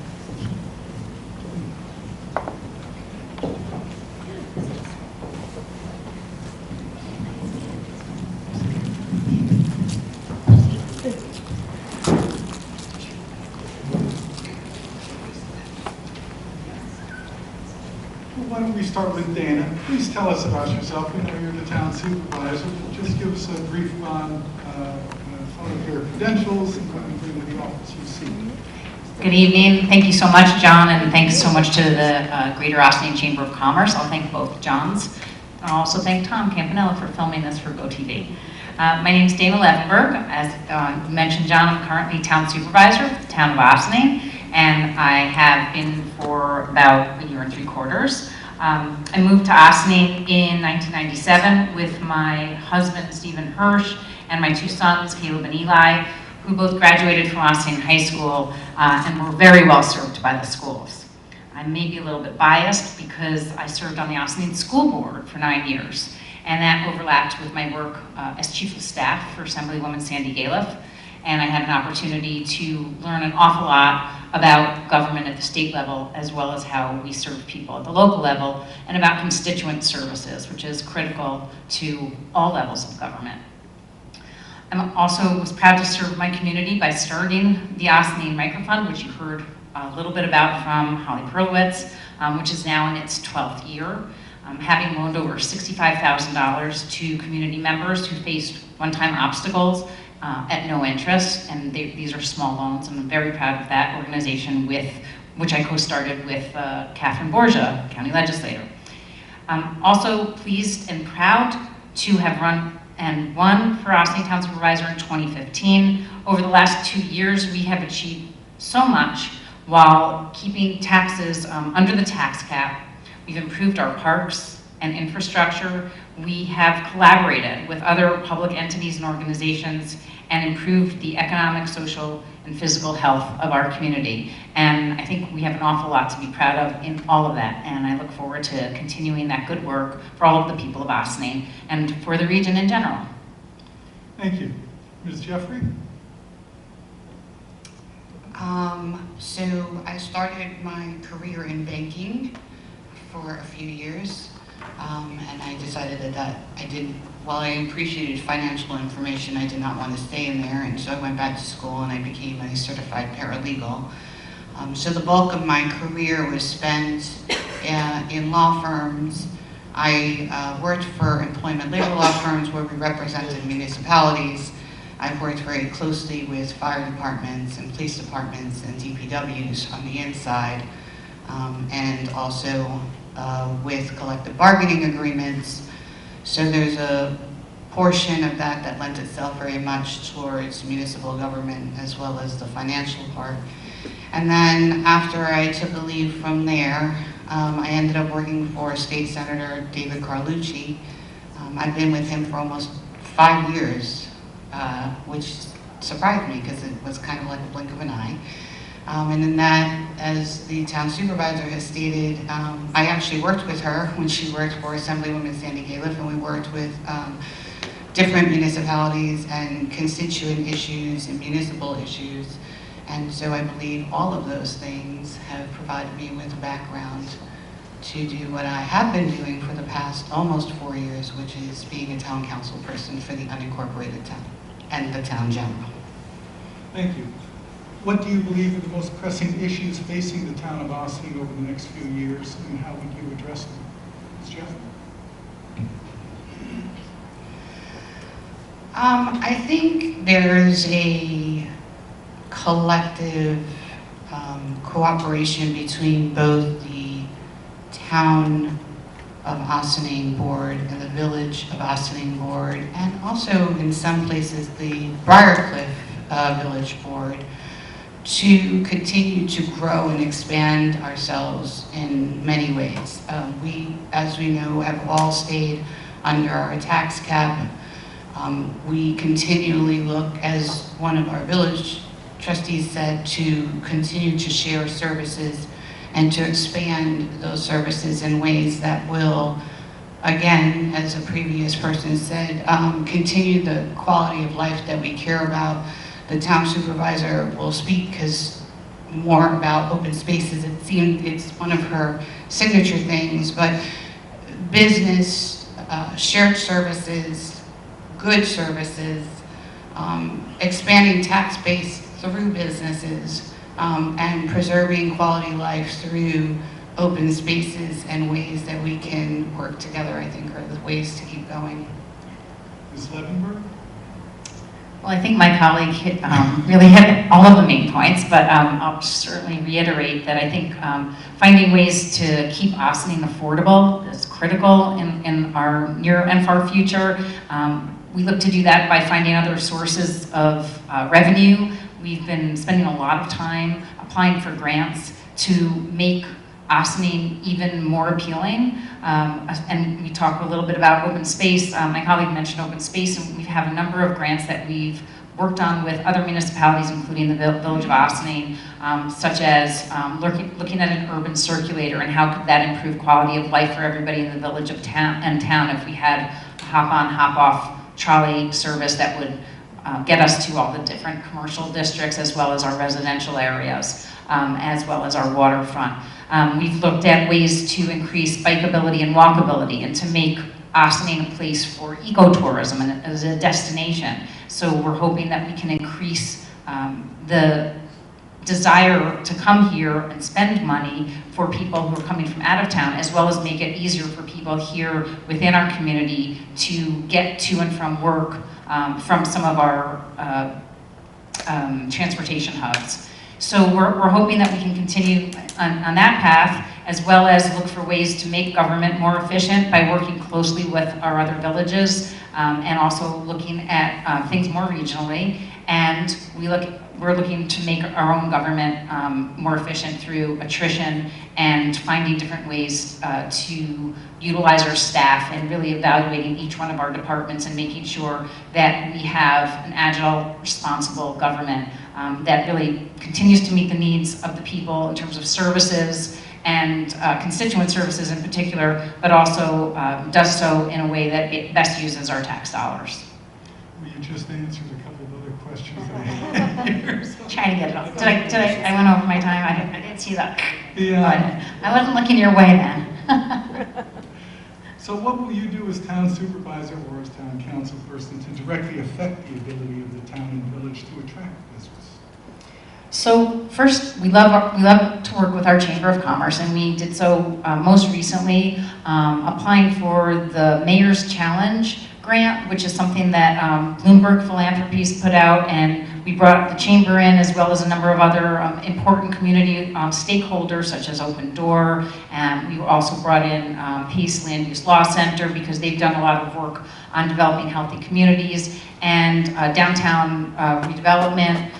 Why don't we start with Dana? Please tell us about yourself. We know you're the town supervisor, but just give us a brief on some of your credentials and what you bring to the office you seek. Good evening. Thank you so much, John, and thanks so much to the Greater Ossining Chamber of Commerce. I'll thank both Johns. I'll also thank Tom Campanella for filming this for GoTV. My name is Dana Levenberg. As you mentioned, John, I'm currently town supervisor for the town of Ossining, and I have been for about 1 3/4 years. I moved to Ossining in 1997 with my husband, Stephen Hirsch, and my 2 sons, Caleb and Eli, who both graduated from Ossining High School and were very well served by the schools. I may be a little bit biased because I served on the Ossining School Board for 9 years. and that overlapped with my work as Chief of Staff for Assemblywoman Sandy Galiff, and I had an opportunity to learn an awful lot about government at the state level, as well as how we serve people at the local level, and about constituent services, which is critical to all levels of government. I also was proud to serve my community by starting the Ossining Microfund, which you heard a little bit about from Holly Perlowitz, which is now in its 12th year, having loaned over $65,000 to community members who faced one-time obstacles at no interest, and these are small loans, and I'm very proud of that organization, which I co-started with Catherine Borgia, county legislator. I'm also pleased and proud to have run and won for Ossining Town Supervisor in 2015. Over the last 2 years, we have achieved so much while keeping taxes under the tax cap. We've improved our parks and infrastructure. We have collaborated with other public entities and organizations and improved the economic, social, and physical health of our community. And I think we have an awful lot to be proud of in all of that. And I look forward to continuing that good work for all of the people of Ossining and for the region in general. Thank you. Ms. Jeffrey? So I started my career in banking for a few years, and I decided that while I appreciated financial information, I did not want to stay in there, and so I went back to school and I became a certified paralegal. So the bulk of my career was spent in law firms. I worked for employment labor law firms where we represented municipalities. I've worked very closely with fire departments and police departments and DPWs on the inside, and also with collective bargaining agreements. So there's a portion of that that lent itself very much towards municipal government as well as the financial part. And then after I took a leave from there, I ended up working for State Senator David Carlucci. I've been with him for almost 5 years, which surprised me because it was kind of like a blink of an eye. And in that, as the town supervisor has stated, I actually worked with her when she worked for Assemblywoman Sandy Galiff, and we worked with different municipalities and constituent issues and municipal issues. And so I believe all of those things have provided me with a background to do what I have been doing for the past almost 4 years, which is being a town council person for the unincorporated town and the town general. Thank you. What do you believe are the most pressing issues facing the town of Ossining over the next few years, and how would you address them? Ms. Jeff? I think there's a collective cooperation between both the town of Ossining board and the village of Ossining board, and also in some places the Briarcliff village board, to continue to grow and expand ourselves in many ways. We, as we know, have all stayed under our tax cap. We continually look, as one of our village trustees said, to continue to share services and to expand those services in ways that will, again, as a previous person said, continue the quality of life that we care about. The town supervisor will speak more about open spaces. It seemed it's one of her signature things, but business, shared services, good services, expanding tax base through businesses, and preserving quality life through open spaces and ways that we can work together, I think, are the ways to keep going. Ms. Levenberg? Well, I think my colleague really hit all of the main points, but I'll certainly reiterate that I think finding ways to keep Ossining affordable is critical in our near and far future. We look to do that by finding other sources of revenue. We've been spending a lot of time applying for grants to make Ossining even more appealing. And we talked a little bit about open space. My colleague mentioned open space, and we have a number of grants that we've worked on with other municipalities, including the village of Ossining, such as looking at an urban circulator and how could that improve quality of life for everybody in the village of town if we had hop-on, hop-off trolley service that would get us to all the different commercial districts as well as our residential areas, as well as our waterfront. We've looked at ways to increase bikeability and walkability and to make Ossining a place for ecotourism and as a destination. So we're hoping that we can increase the desire to come here and spend money for people who are coming from out of town, as well as make it easier for people here within our community to get to and from work from some of our transportation hubs. So we're hoping that we can continue on that path, as well as look for ways to make government more efficient by working closely with our other villages, and also looking at things more regionally. And we're looking to make our own government more efficient through attrition and finding different ways to utilize our staff and really evaluating each one of our departments and making sure that we have an agile, responsible government that really continues to meet the needs of the people in terms of services and constituent services in particular, but also does so in a way that it best uses our tax dollars. Well, you just answered a couple of other questions that I had here. Trying to get it off. I went over my time. I didn't see that. Yeah. I wasn't looking your way then. So what will you do as town supervisor or as town council person to directly affect the ability of the town and village to attract business? So first, we love to work with our Chamber of Commerce, and we did so most recently applying for the Mayor's Challenge grant, which is something that Bloomberg Philanthropies put out, and we brought the Chamber in as well as a number of other important community stakeholders such as Open Door, and we also brought in Pace Land Use Law Center because they've done a lot of work on developing healthy communities, and downtown redevelopment,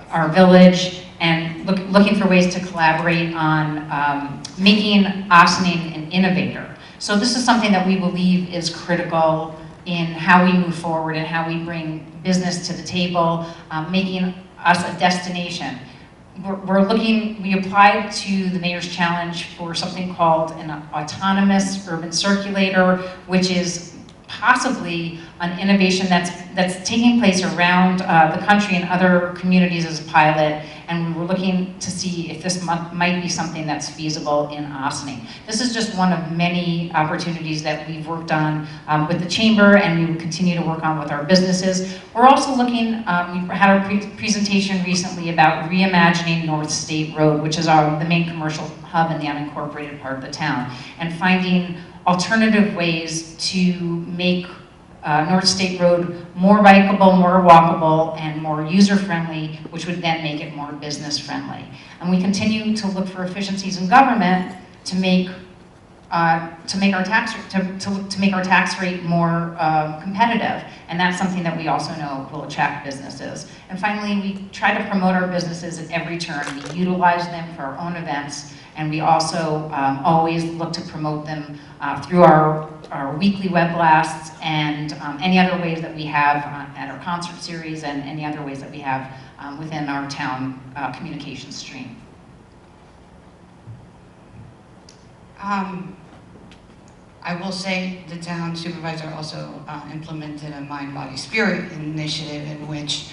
our village, and looking for ways to collaborate on making Ossining an innovator. So this is something that we believe is critical in how we move forward and how we bring business to the table, making us a destination. We applied to the Mayor's Challenge for something called an autonomous urban circulator, which is possibly an innovation that's taking place around the country and other communities as a pilot, and we were looking to see if this might be something that's feasible in Ossining. This is just one of many opportunities that we've worked on with the Chamber, and we will continue to work on with our businesses. We're also looking, we had our presentation recently about reimagining North State Road, which is the main commercial hub in the unincorporated part of the town, and finding alternative ways to make North State Road more bikeable, more walkable, and more user-friendly, which would then make it more business-friendly. And we continue to look for efficiencies in government to make our tax rate more competitive, and that's something that we also know will attract businesses. And finally, we try to promote our businesses at every turn. We utilize them for our own events, and we also always look to promote them through our weekly web blasts and any other ways that we have at our concert series and any other ways that we have within our town communication stream. I will say the town supervisor also implemented a Mind, Body, Spirit initiative in which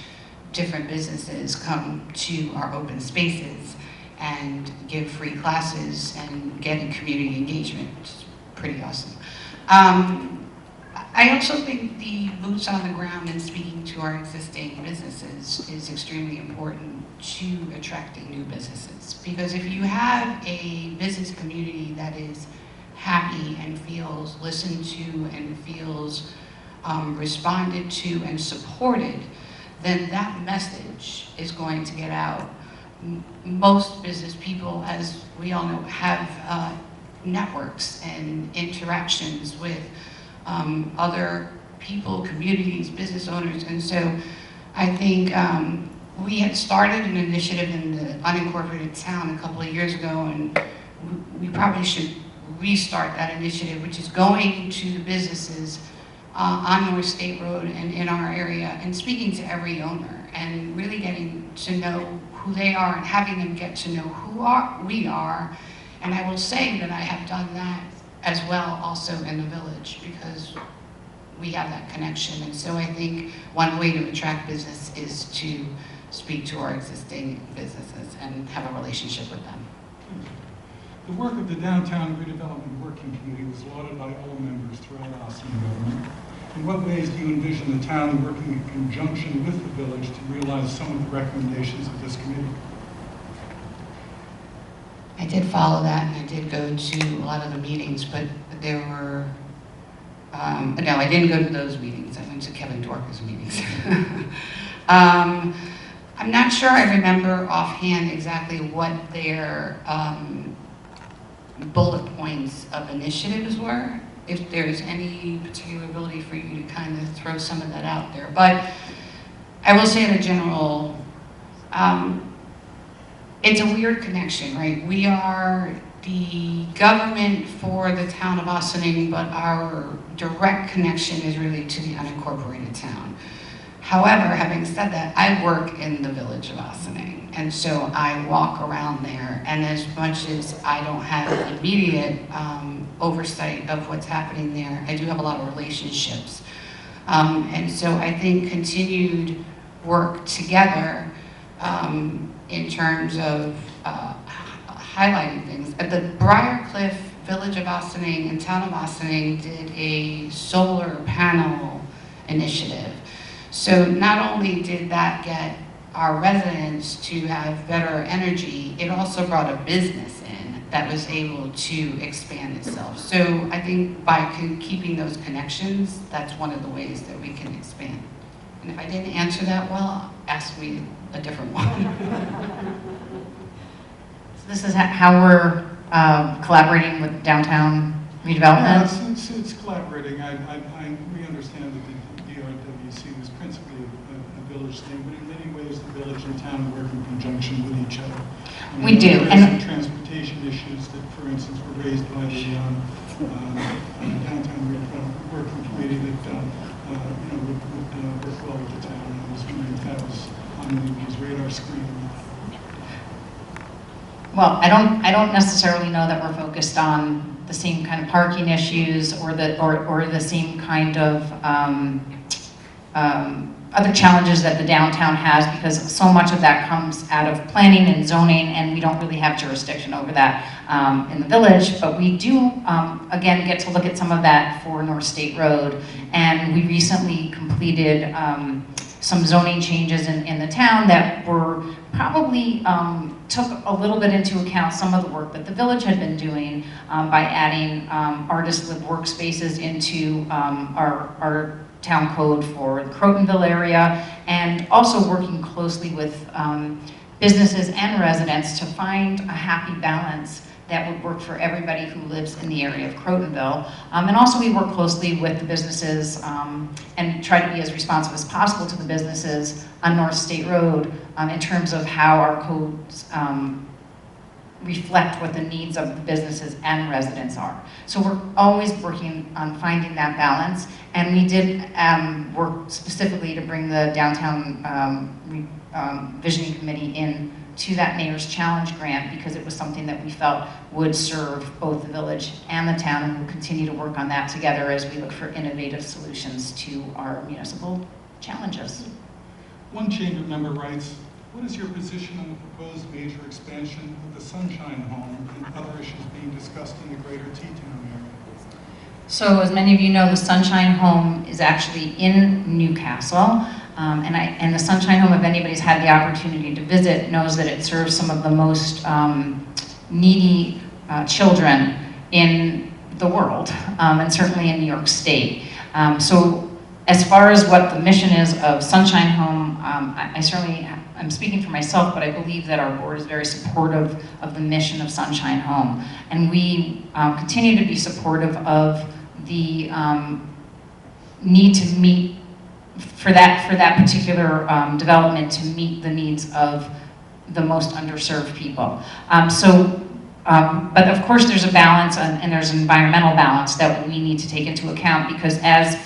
different businesses come to our open spaces and give free classes and get in community engagement, which is pretty awesome. I also think the boots on the ground and speaking to our existing businesses is extremely important to attracting new businesses. Because if you have a business community that is happy and feels listened to and feels responded to and supported, then that message is going to get out. Most business people, as we all know, have networks and interactions with other people, communities, business owners, and so I think we had started an initiative in the unincorporated town a couple of years ago, and we probably should restart that initiative, which is going to the businesses on North State Road and in our area and speaking to every owner and really getting to know who they are and having them get to know who we are. And I will say that I have done that as well also in the village, because we have that connection. And so I think one way to attract business is to speak to our existing businesses and have a relationship with them. The work of the Downtown Redevelopment Working Committee was lauded by all members throughout Ossining government. In what ways do you envision the town working in conjunction with the village to realize some of the recommendations of this committee? I did follow that, and I did go to a lot of the meetings, but there were, no, I didn't go to those meetings. I went to Kevin Dorcas meetings. I'm not sure I remember offhand exactly what their bullet points of initiatives were. If there's any particular ability for you to kind of throw some of that out there. But I will say in a general, it's a weird connection, right? We are the government for the town of Ossining, but our direct connection is really to the unincorporated town. However, having said that, I work in the village of Ossining, and so I walk around there, and as much as I don't have immediate oversight of what's happening there, I do have a lot of relationships. And so I think continued work together in terms of highlighting things. The Briarcliff Village of Ossining and Town of Ossining did a solar panel initiative. So not only did that get our residents to have better energy, it also brought a business in that was able to expand itself. So I think by keeping those connections, that's one of the ways that we can expand. And if I didn't answer that well, ask me a different one. So this is how we're collaborating with downtown redevelopment? Yeah, it's collaborating. We understand that the DRWC was principally a village thing, but in many ways the village and town work in conjunction with each other. We do. There are some transportation issues that, for instance, were raised by the Downtown Redevelopment Working Committee that would work well with the town. I was wondering if that was on anybody's radar screen. Well, I don't necessarily know that we're focused on the same kind of parking issues or the same kind of other challenges that the downtown has, because so much of that comes out of planning and zoning, and we don't really have jurisdiction over that in the village. But we do, again, get to look at some of that for North State Road, and we recently completed some zoning changes in the town that were probably took a little bit into account some of the work that the village had been doing by adding artist-led workspaces into our town code for the Crotonville area, and also working closely with businesses and residents to find a happy balance that would work for everybody who lives in the area of Crotonville. And also we work closely with the businesses and try to be as responsive as possible to the businesses on North State Road in terms of how our codes reflect what the needs of the businesses and residents are. So we're always working on finding that balance, and we did work specifically to bring the Downtown Visioning Committee in to that Mayor's Challenge grant, because it was something that we felt would serve both the village and the town, and we'll continue to work on that together as we look for innovative solutions to our municipal challenges. One chamber member writes, what is your position on the proposed major expansion of the Sunshine Home and other issues being discussed in the greater T-Town area? So as many of you know, the Sunshine Home is actually in Newcastle. And the Sunshine Home, if anybody's had the opportunity to visit, knows that it serves some of the most needy children in the world, and certainly in New York State. So as far as what the mission is of Sunshine Home, I'm speaking for myself, but I believe that our board is very supportive of the mission of Sunshine Home. And we continue to be supportive of the need to meet for that particular development to meet the needs of the most underserved people. But of course there's a balance and there's an environmental balance that we need to take into account, because as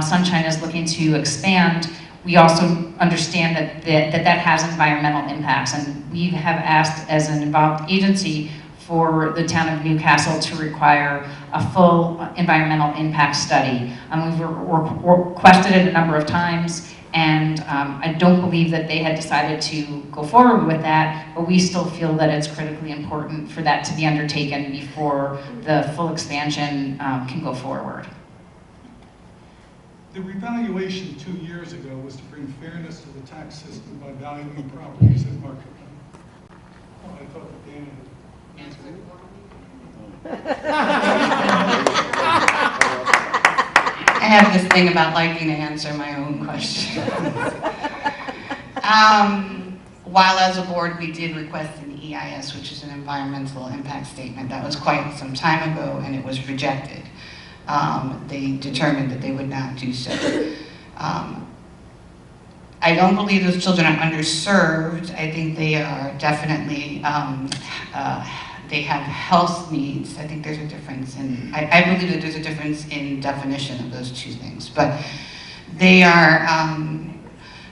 Sunshine is looking to expand, we also understand that has environmental impacts, and we have asked as an involved agency for the town of Newcastle to require a full environmental impact study. We've requested it a number of times, and I don't believe that they had decided to go forward with that, but we still feel that it's critically important for that to be undertaken before the full expansion can go forward. The revaluation 2 years ago was to bring fairness to the tax system by valuing properties at market value. Oh, I thought that Dana had answered it. I have this thing about liking to answer my own question. While as a board we did request an EIS, which is an environmental impact statement, that was quite some time ago and it was rejected. They determined that they would not do so. I don't believe those children are underserved. I think they are definitely, they have health needs. I think there's a difference in, I believe that there's a difference in definition of those two things. But they are,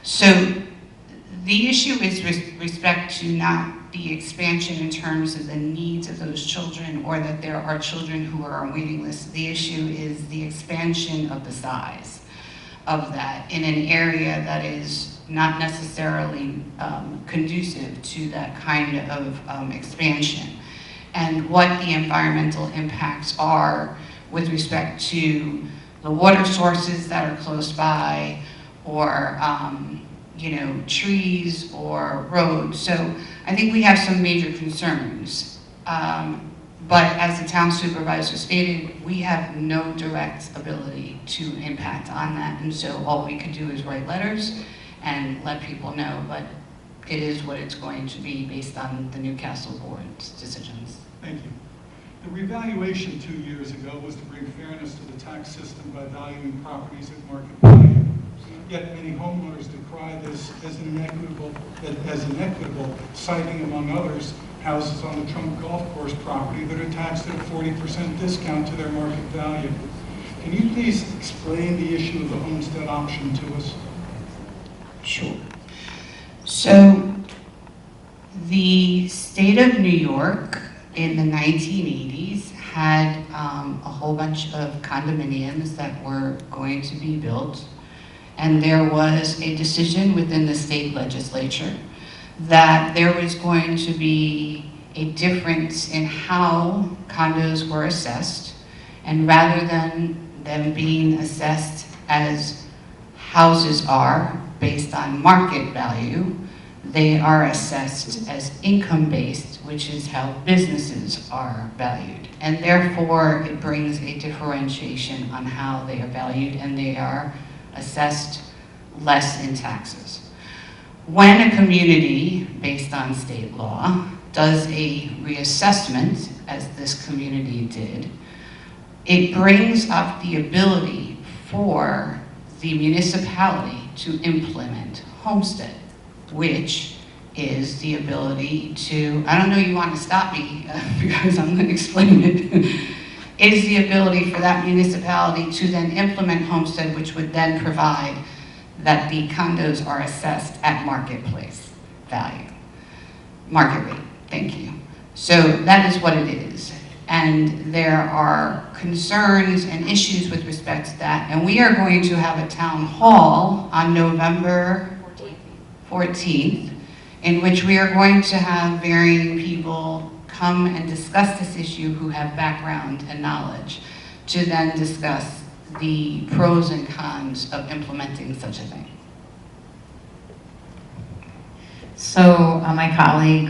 so the issue is with respect to not the expansion in terms of the needs of those children or that there are children who are on waiting lists. The issue is the expansion of the size of that in an area that is not necessarily conducive to that kind of expansion. And what the environmental impacts are with respect to the water sources that are close by, or you know, trees or roads. So I think we have some major concerns. But as the town supervisor stated, we have no direct ability to impact on that. And so all we could do is write letters and let people know, but it is what it's going to be based on the Newcastle board's decisions. Thank you. The revaluation 2 years ago was to bring fairness to the tax system by valuing properties at market value. Yet many homeowners decry this as an inequitable, citing, among others, houses on the Trump Golf Course property that are taxed at a 40% discount to their market value. Can you please explain the issue of the homestead option to us? Sure. So, the state of New York in the 1980s had a whole bunch of condominiums that were going to be built. And there was a decision within the state legislature that there was going to be a difference in how condos were assessed. And rather than them being assessed as houses are based on market value, they are assessed as income-based, which is how businesses are valued. And therefore, it brings a differentiation on how they are valued, and they are assessed less in taxes. When a community, based on state law, does a reassessment, as this community did, it brings up the ability for the municipality to implement homestead, which is the ability to, I don't know you want to stop me because I'm going to explain it, is the ability for that municipality to then implement homestead, which would then provide that the condos are assessed at marketplace value, market rate, thank you. So that is what it is. And there are concerns and issues with respect to that. And we are going to have a town hall on November 14th, in which we are going to have varying people come and discuss this issue who have background and knowledge to then discuss the pros and cons of implementing such a thing. So my colleague,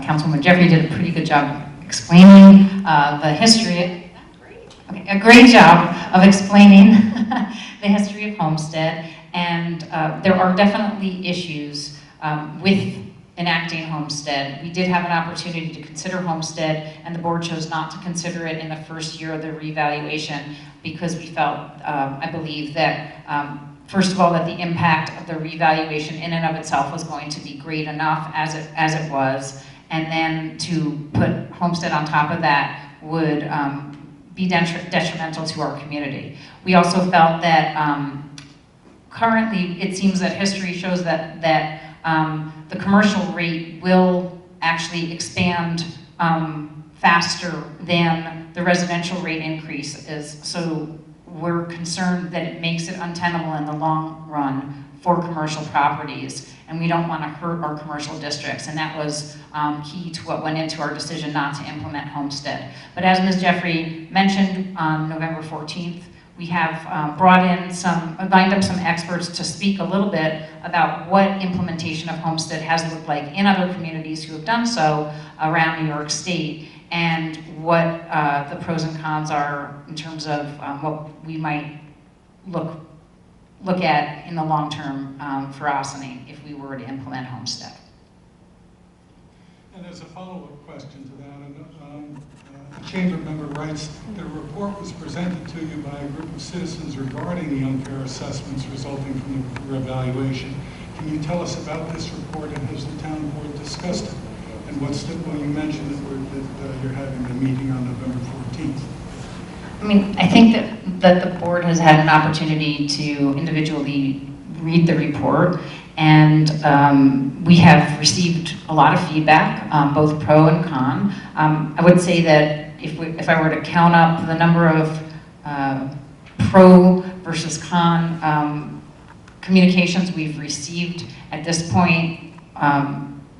Councilwoman Jeffrey, did a pretty good job explaining the history. Okay, a great job of explaining the history of homestead, and there are definitely issues with enacting homestead. We did have an opportunity to consider homestead, and the board chose not to consider it in the first year of the revaluation because we felt, I believe, that first of all, that the impact of the revaluation in and of itself was going to be great enough as it was, and then to put homestead on top of that would be detrimental to our community. We also felt that currently it seems that history shows that the commercial rate will actually expand faster than the residential rate increase is. So we're concerned that it makes it untenable in the long run for commercial properties, and we don't want to hurt our commercial districts, and that was key to what went into our decision not to implement Homestead. But as Ms. Jeffrey mentioned, on November 14th, we have lined up some experts to speak a little bit about what implementation of Homestead has looked like in other communities who have done so around New York State, and what the pros and cons are in terms of what we might look at in the long term for Ossining if we were to implement Homestead. And as a follow-up question to that, the Chamber member writes that a report was presented to you by a group of citizens regarding the unfair assessments resulting from the revaluation. Can you tell us about this report, and has the town board discussed it? And well, you mentioned that you're having the meeting on November 14th. I mean, I think that the board has had an opportunity to individually read the report, and we have received a lot of feedback, both pro and con. I would say that if I were to count up the number of pro versus con communications we've received at this point,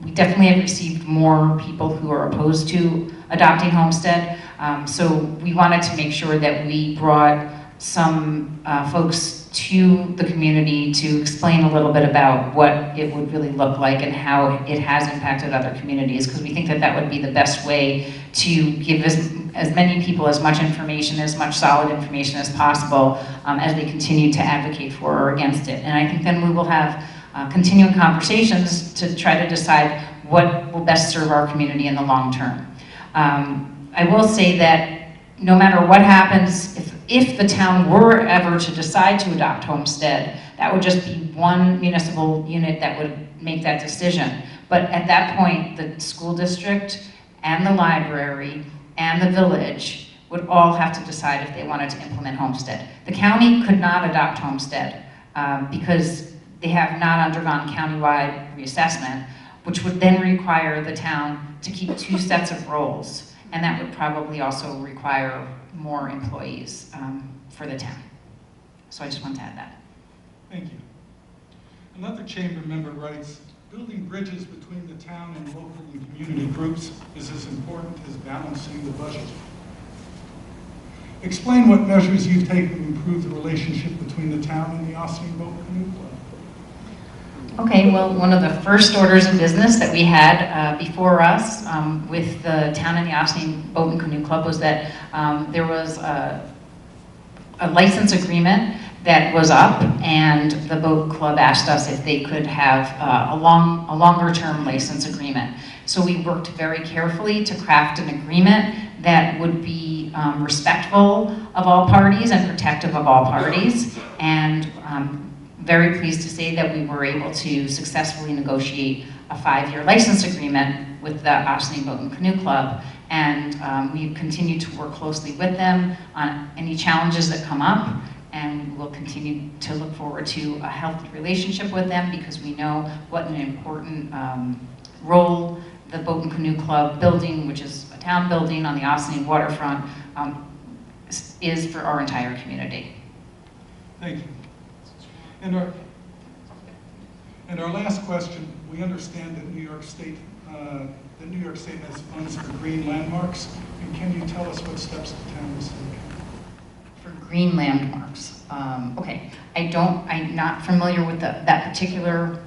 we definitely have received more people who are opposed to adopting Homestead. So we wanted to make sure that we brought some folks to the community to explain a little bit about what it would really look like and how it has impacted other communities, because we think that that would be the best way to give as many people as much information, as much solid information as possible as they continue to advocate for or against it. And I think then we will have continuing conversations to try to decide what will best serve our community in the long term. I will say that no matter what happens, if the town were ever to decide to adopt Homestead, that would just be one municipal unit that would make that decision. But at that point, the school district and the library and the village would all have to decide if they wanted to implement Homestead. The county could not adopt Homestead because they have not undergone countywide reassessment, which would then require the town to keep two sets of roles, and that would probably also require more employees for the town. So I just want to add that. Thank you. Another chamber member writes, building bridges between the town and local and community groups is as important as balancing the budget. Explain what measures you've taken to improve the relationship between the town and the Ossining Boat Canoe Club. Okay, well, one of the first orders of business that we had before us with the town and the Ossining Boat and Canoe Club was that there was a license agreement that was up, and the boat club asked us if they could have a longer-term license agreement. So we worked very carefully to craft an agreement that would be respectful of all parties and protective of all parties, and very pleased to say that we were able to successfully negotiate a 5-year license agreement with the Ossining Boat and Canoe Club, and we continue to work closely with them on any challenges that come up, and we'll continue to look forward to a healthy relationship with them because we know what an important role the Boat and Canoe Club building, which is a town building on the Ossining waterfront, is for our entire community. Thank you. And our last question, we understand that New York State has funds for green landmarks, and can you tell us what steps the town is taking? For green landmarks, okay. I'm not familiar with that particular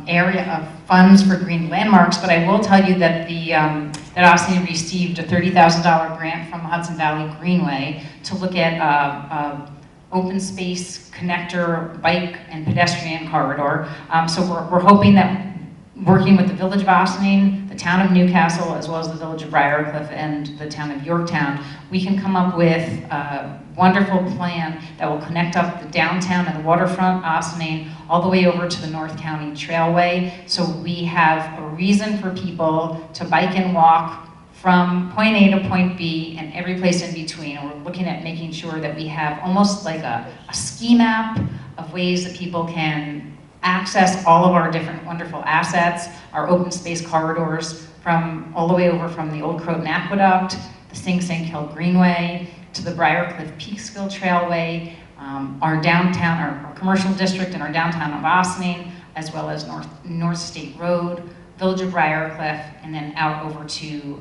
area of funds for green landmarks, but I will tell you that that Ossining received a $30,000 grant from Hudson Valley Greenway to look at open space connector bike and pedestrian corridor. So we're hoping that working with the Village of Ossining, the town of Newcastle, as well as the Village of Briarcliff and the town of Yorktown, we can come up with a wonderful plan that will connect up the downtown and the waterfront Ossining all the way over to the North County Trailway. So we have a reason for people to bike and walk from point A to point B and every place in between. And we're looking at making sure that we have almost like a ski map of ways that people can access all of our different wonderful assets, our open space corridors, from all the way over from the Old Croton Aqueduct, the Sing Sing Hill Greenway, to the Briarcliff Peekskill Trailway, our downtown, our commercial district and our downtown of Ossining, as well as North State Road, Village of Briarcliff, and then out over to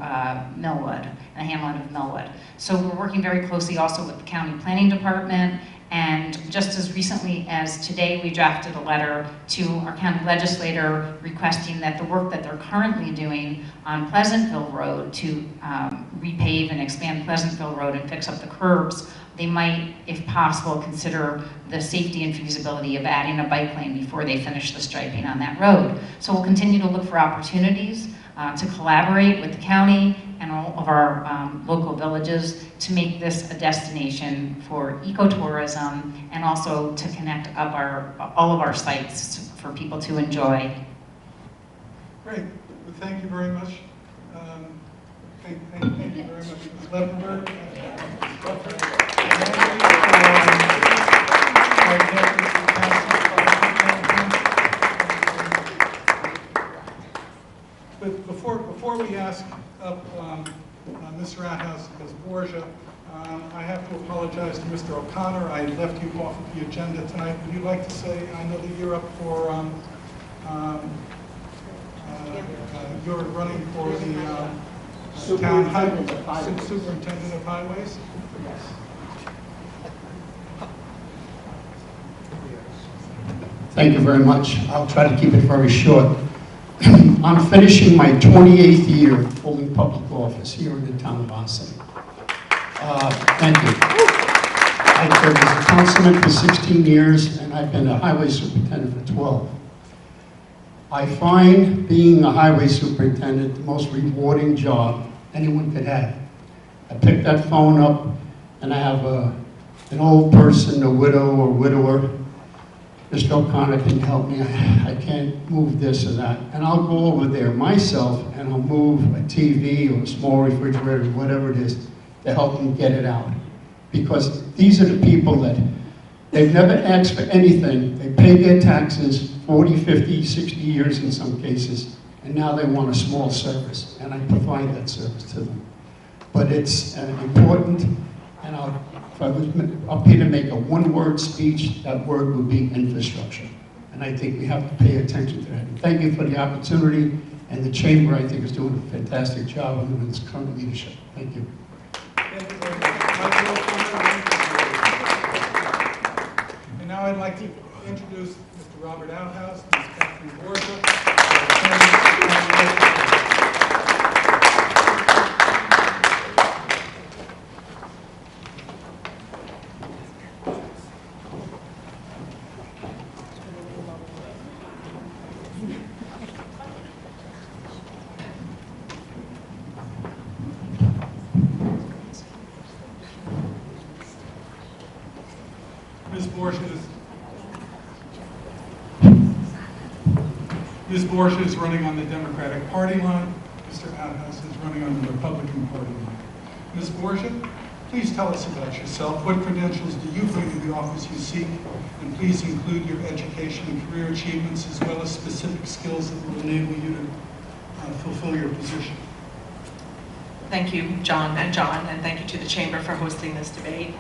Millwood, the hamlet of Millwood. So we're working very closely also with the county planning department, and just as recently as today, we drafted a letter to our county legislator requesting that the work that they're currently doing on Pleasantville Road to repave and expand Pleasantville Road and fix up the curbs, they might, if possible, consider the safety and feasibility of adding a bike lane before they finish the striping on that road. So we'll continue to look for opportunities to collaborate with the county and all of our local villages to make this a destination for ecotourism and also to connect up all of our sites for people to enjoy. Great. Well, thank you very much. Thank you very much, Ms. Levenberg. But before we ask up Mr. Rathouse and Ms. Borgia, I have to apologize to Mr. O'Connor. I left you off of the agenda tonight. Would you like to say, I know that you're up for, you're running for the town superintendent of highways? Thank you very much. I'll try to keep it very short. I'm finishing my 28th year holding public office here in the town of Ossining. Thank you. I was a councilman for 16 years, and I've been a highway superintendent for 12. I find being a highway superintendent the most rewarding job anyone could have. I pick that phone up, and I have an old person, a widow or widower. Mr. O'Connor can help me, I can't move this or that. And I'll go over there myself and I'll move a TV or a small refrigerator, whatever it is, to help them get it out. Because these are the people that, they've never asked for anything. They paid their taxes 40, 50, 60 years in some cases, and now they want a small service, and I provide that service to them. But it's important, and if I was up here to make a one-word speech, that word would be infrastructure. And I think we have to pay attention to that. And thank you for the opportunity, and the Chamber, I think, is doing a fantastic job under its current leadership. Thank you. And now I'd like to introduce Mr. Robert Outhouse, Ms. Catherine Borgia. Ms. Borgia is running on the Democratic Party line. Mr. Outhouse is running on the Republican Party line. Ms. Borgia, please tell us about yourself. What credentials do you bring to the office you seek? And please include your education and career achievements as well as specific skills that will enable you to fulfill your position. Thank you, John, and thank you to the Chamber for hosting this debate.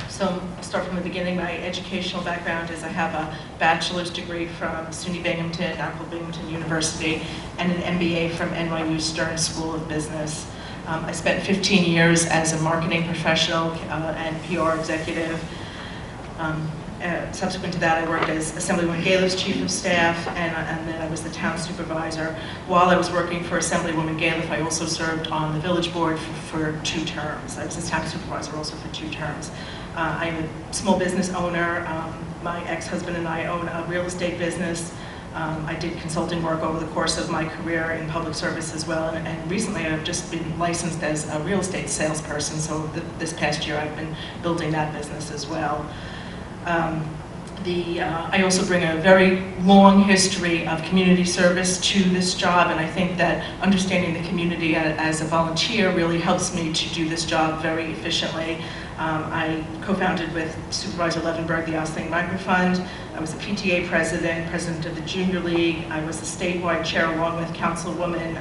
So I'll start from the beginning. My educational background is I have a bachelor's degree from SUNY Binghamton, Apple Binghamton University, and an MBA from NYU Stern School of Business. I spent 15 years as a marketing professional and PR executive. Subsequent to that, I worked as Assemblywoman Galiff's Chief of Staff, and then I was the town supervisor. While I was working for Assemblywoman Galiff, I also served on the village board for 2 terms. I was the town supervisor also for 2 terms. I'm a small business owner. My ex-husband and I own a real estate business. I did consulting work over the course of my career in public service as well, and recently I've just been licensed as a real estate salesperson, so this past year I've been building that business as well. I also bring a very long history of community service to this job, and I think that understanding the community as a volunteer really helps me to do this job very efficiently. I co-founded with Supervisor Levenberg the Ossining Microfund. I was the PTA president, president of the Junior League. I was the statewide chair along with Councilwoman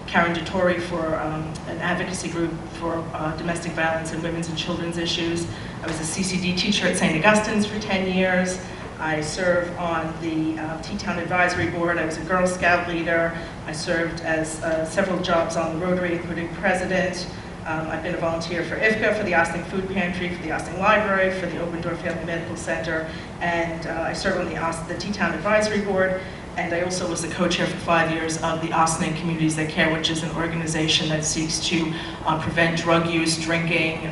Karen DeTore for an advocacy group for domestic violence and women's and children's issues. I was a CCD teacher at St. Augustine's for 10 years. I served on the T-Town Advisory Board. I was a Girl Scout leader. I served as several jobs on the Rotary, including president. I've been a volunteer for IFCA, for the Ossining Food Pantry, for the Ossining Library, for the Open Door Family Medical Center, and I served on the T-Town Advisory Board. And I also was the co-chair for 5 years of the Ossining Communities That Care, which is an organization that seeks to prevent drug use, drinking,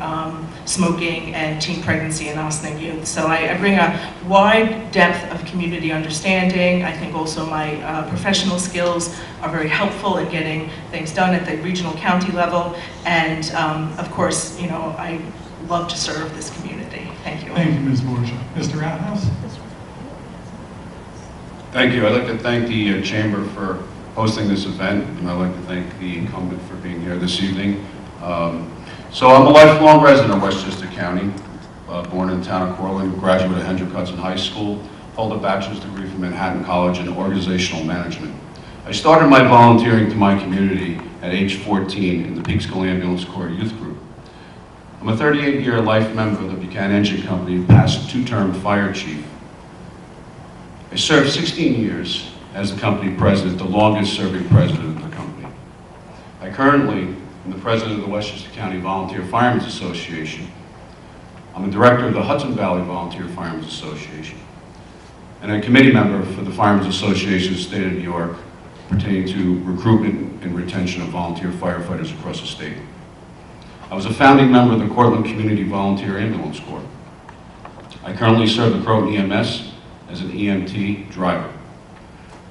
smoking, and teen pregnancy in Ossining youth. So I bring a wide depth of community understanding. I think also my professional skills are very helpful in getting things done at the regional county level. And of course, you know, I love to serve this community. Thank you. Thank you, Ms. Borgia. Mr. Outhouse? Thank you. I'd like to thank the Chamber for hosting this event, and I'd like to thank the incumbent for being here this evening. So I'm a lifelong resident of Westchester County, born in the town of Cortland, graduate of Hendrick Hudson High School, hold a bachelor's degree from Manhattan College in organizational management. I started my volunteering to my community at age 14 in the Peekskill Ambulance Corps Youth Group. I'm a 38-year life member of the Buchanan Engine Company, past two-term fire chief. I served 16 years as the company president, the longest serving president of the company. I currently am the president of the Westchester County Volunteer Firemen's Association. I'm a director of the Hudson Valley Volunteer Firemen's Association, and a committee member for the Firemen's Association of the State of New York pertaining to recruitment and retention of volunteer firefighters across the state. I was a founding member of the Cortland Community Volunteer Ambulance Corps. I currently serve the Croton EMS as an EMT driver.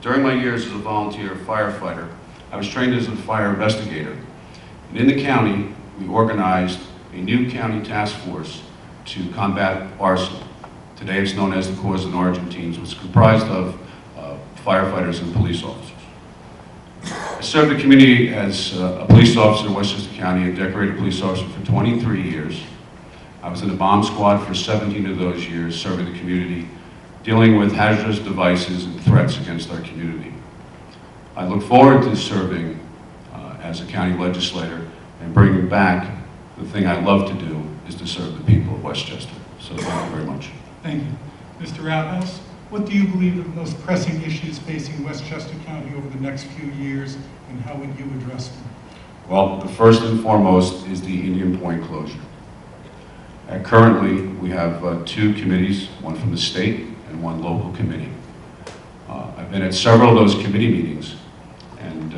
During my years as a volunteer firefighter, I was trained as a fire investigator. And in the county, we organized a new county task force to combat arson. Today it's known as the Cause and Origin Teams, which is comprised of firefighters and police officers. I served the community as a police officer in Westchester County, a decorated police officer for 23 years. I was in the bomb squad for 17 of those years, serving the community, dealing with hazardous devices and threats against our community. I look forward to serving as a county legislator and bringing back the thing I love to do is to serve the people of Westchester. So thank you very much. Thank you. Mr. Outhouse, what do you believe are the most pressing issues facing Westchester County over the next few years, and how would you address them? Well, the first and foremost is the Indian Point closure. Currently, we have two committees, one from the state and one local committee. I've been at several of those committee meetings, and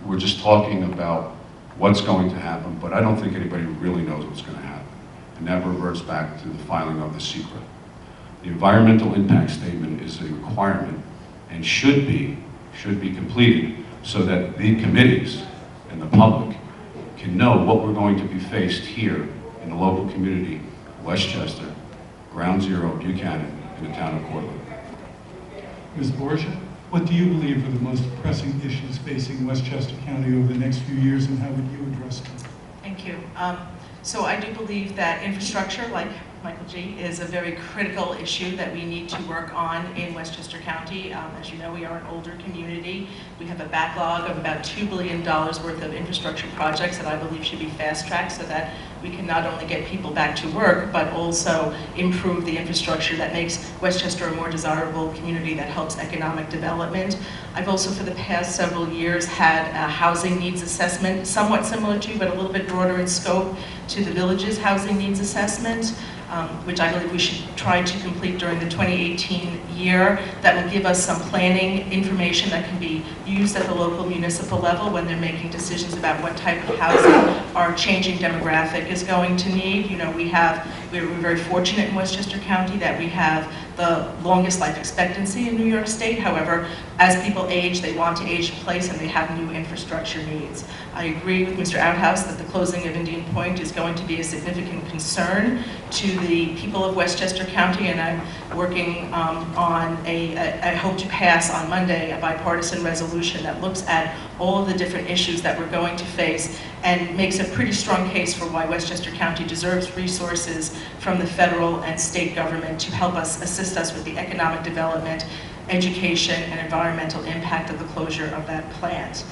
we're just talking about what's going to happen, but I don't think anybody really knows what's going to happen. And that reverts back to the filing of the secret. The environmental impact statement is a requirement and should be completed so that the committees and the public can know what we're going to be faced here in the local community, Westchester, Ground Zero, Buchanan, in the town of Cortland. Ms. Borgia, what do you believe are the most pressing issues facing Westchester County over the next few years, and how would you address them? Thank you. So I do believe that infrastructure, like Michael G., is a very critical issue that we need to work on in Westchester County. As you know, we are an older community. We have a backlog of about $2 billion worth of infrastructure projects that I believe should be fast-tracked so that we can not only get people back to work, but also improve the infrastructure that makes Westchester a more desirable community that helps economic development. I've also, for the past several years, had a housing needs assessment, somewhat similar to, but a little bit broader in scope, to the village's housing needs assessment, which I believe we should try to complete during the 2018 year. That will give us some planning information that can be used at the local municipal level when they're making decisions about what type of housing our changing demographic is going to need. You know, we're very fortunate in Westchester County that we have the longest life expectancy in New York State. However, as people age, they want to age in place and they have new infrastructure needs. I agree with Mr. Outhouse that the closing of Indian Point is going to be a significant concern to the people of Westchester County, and I'm working on I hope to pass on Monday a bipartisan resolution that looks at all of the different issues that we're going to face and makes a pretty strong case for why Westchester County deserves resources from the federal and state government to help us, assist us with the economic development, education, and environmental impact of the closure of that plant.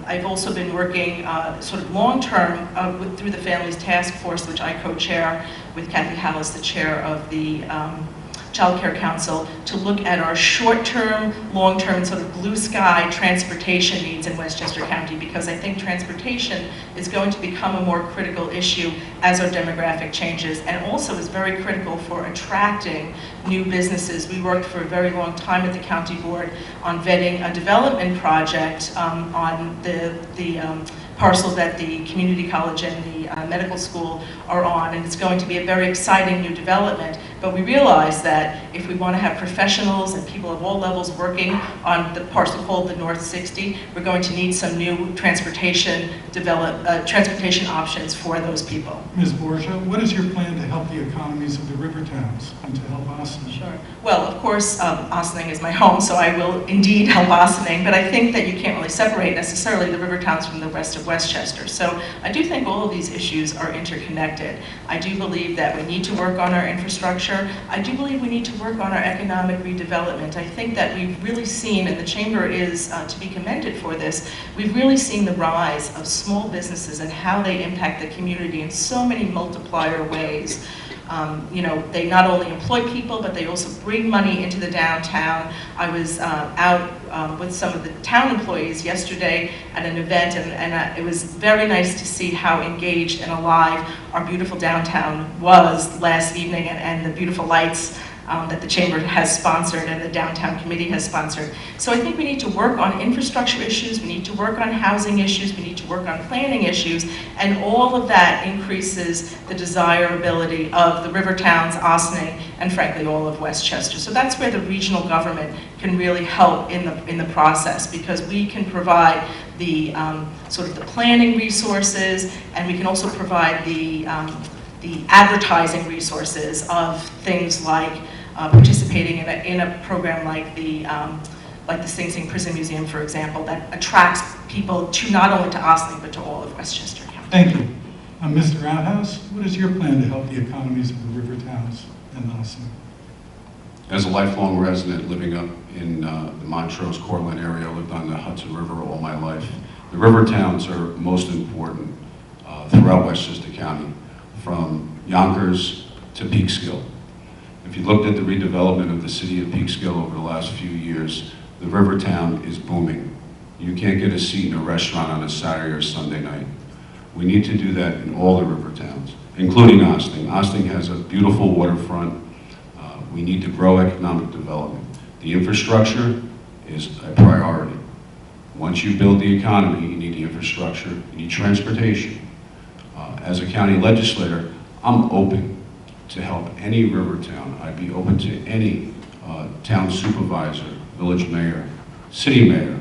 I've also been working sort of long-term through the Families Task Force, which I co-chair with Kathy Hallis, the chair of the Child Care Council, to look at our short-term, long-term, sort of blue sky transportation needs in Westchester County, because I think transportation is going to become a more critical issue as our demographic changes, and also is very critical for attracting new businesses. We worked for a very long time at the county board on vetting a development project on the parcel that the community college and the medical school are on, and it's going to be a very exciting new development. But we realize that if we want to have professionals and people of all levels working on the parcel called the North 60, we're going to need some new transportation options for those people. Ms. Borgia, what is your plan to help the economies of the river towns and to help Ossining? Sure. Well, of course, Ossining is my home, so I will indeed help Ossining, but I think that you can't really separate necessarily the river towns from the rest of Westchester. So I do think all of these issues are interconnected. I do believe that we need to work on our infrastructure. I do believe we need to work on our economic redevelopment. I think that we've really seen, and the Chamber is to be commended for this, we've really seen the rise of small businesses and how they impact the community in so many multiplier ways. You know, they not only employ people, but they also bring money into the downtown. I was out with some of the town employees yesterday at an event, and it was very nice to see how engaged and alive our beautiful downtown was last evening, and the beautiful lights that the Chamber has sponsored and the Downtown Committee has sponsored. So I think we need to work on infrastructure issues, we need to work on housing issues, we need to work on planning issues, and all of that increases the desirability of the river towns, Ossining, and frankly all of Westchester. So that's where the regional government can really help in the process, because we can provide the sort of the planning resources, and we can also provide the advertising resources of things like participating in a program like the Sing Sing Prison Museum, for example, that attracts people to not only to Ossining, but to all of Westchester County. Thank you. Mr. Outhouse, what is your plan to help the economies of the river towns and Ossining? As a lifelong resident living up in the Montrose, Cortland area, I lived on the Hudson River all my life. The river towns are most important throughout Westchester County, from Yonkers to Peekskill. If you looked at the redevelopment of the city of Peekskill over the last few years, the river town is booming. You can't get a seat in a restaurant on a Saturday or Sunday night. We need to do that in all the river towns, including Ossining. Ossining has a beautiful waterfront. We need to grow economic development. The infrastructure is a priority. Once you build the economy, you need the infrastructure, you need transportation. As a county legislator, I'm open to help any river town. I'd be open to any town supervisor, village mayor, city mayor,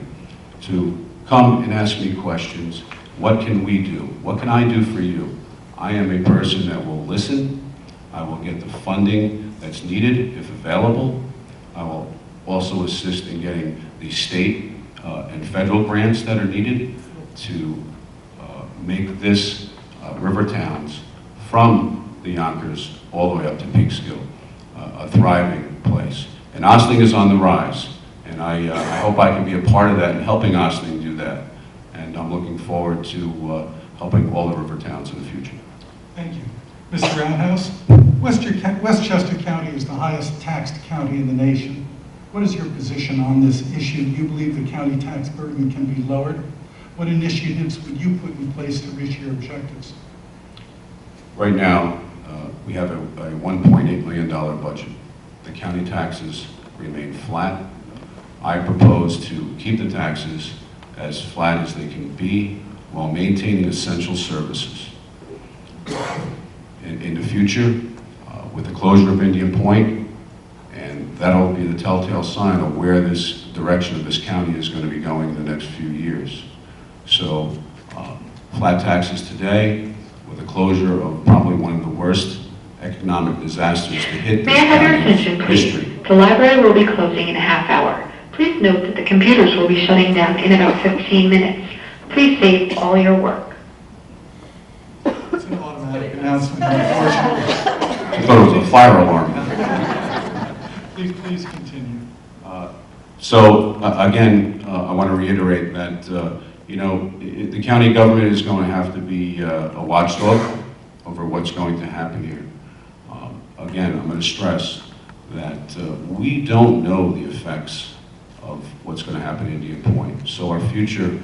to come and ask me questions. What can we do? What can I do for you? I am a person that will listen. I will get the funding that's needed, if available. I will also assist in getting the state and federal grants that are needed to make this river towns, from the Yonkers all the way up to Peekskill, a thriving place. And Ossining is on the rise, and I hope I can be a part of that and helping Ossining do that. And I'm looking forward to helping all the river towns in the future. Thank you. Mr. Outhouse, Westchester County is the highest taxed county in the nation. What is your position on this issue? Do you believe the county tax burden can be lowered? What initiatives would you put in place to reach your objectives? Right now, we have a $1.8 million budget. The county taxes remain flat. I propose to keep the taxes as flat as they can be while maintaining essential services. In the future, with the closure of Indian Point and that'll be the telltale sign of where this direction of this county is going to be going in the next few years. So flat taxes today, with the closure of probably one of the worst economic disasters to hit this May I have your county's attention, please? history. The library will be closing in a half hour. Please note that the computers will be shutting down in about 15 minutes. Please save all your work. It's an automatic announcement, unfortunately. I thought it was a fire alarm. Please continue. Again, I want to reiterate that, you know, the county government is going to have to be a watchdog over what's going to happen here. Again, I'm going to stress that we don't know the effects of what's going to happen in Indian Point. So our future,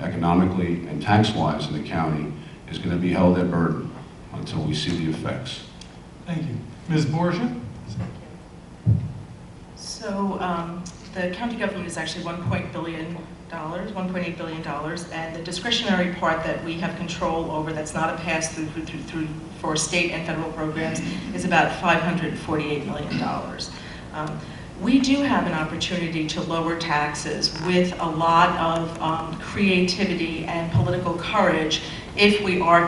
economically and tax-wise in the county, is going to be held at burden until we see the effects. Thank you. Ms. Borgia? So the county government is actually $1.8 billion, and the discretionary part that we have control over that's not a pass-through for state and federal programs is about $548 million. We do have an opportunity to lower taxes with a lot of creativity and political courage if we are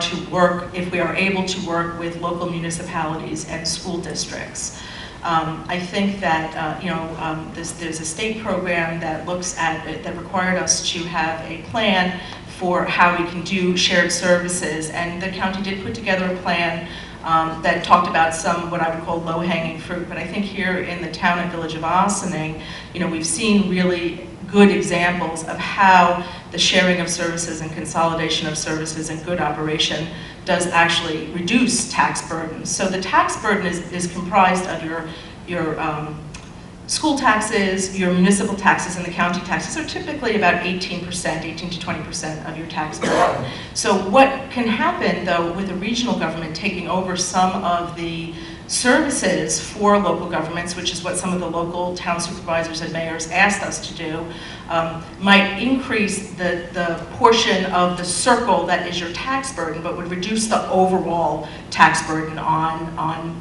able to work with local municipalities and school districts. I think that there's a state program that looks at that required us to have a plan for how we can do shared services, and the county did put together a plan that talked about some what I would call low-hanging fruit. But I think here in the town and village of Ossining, we've seen really good examples of how the sharing of services and consolidation of services and good operation does actually reduce tax burden. So the tax burden is comprised of your school taxes, your municipal taxes, and the county taxes are typically about 18%, 18 to 20% of your tax burden. So what can happen, though, with a regional government taking over some of the services for local governments, which is what some of the local town supervisors and mayors asked us to do, might increase the portion of the circle that is your tax burden, but would reduce the overall tax burden on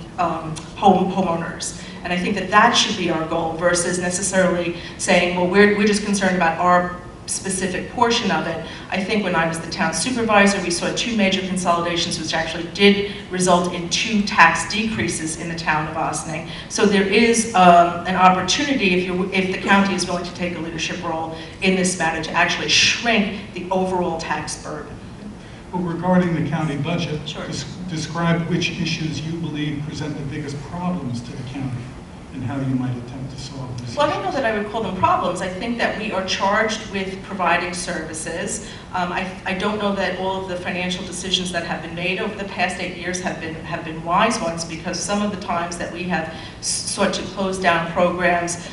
homeowners. And I think that that should be our goal versus necessarily saying, well, we're just concerned about our specific portion of it. I think when I was the town supervisor, we saw 2 major consolidations which actually did result in 2 tax decreases in the town of Ossining. So there is an opportunity if the county is willing to take a leadership role in this matter to actually shrink the overall tax burden. Well, regarding the county budget, Sure. Describe which issues you believe present the biggest problems to the county and how you might attempt to solve these. Well, I don't know that I would call them problems. I think that we are charged with providing services. I don't know that all of the financial decisions that have been made over the past 8 years have been wise ones, because some of the times that we have sought to close down programs,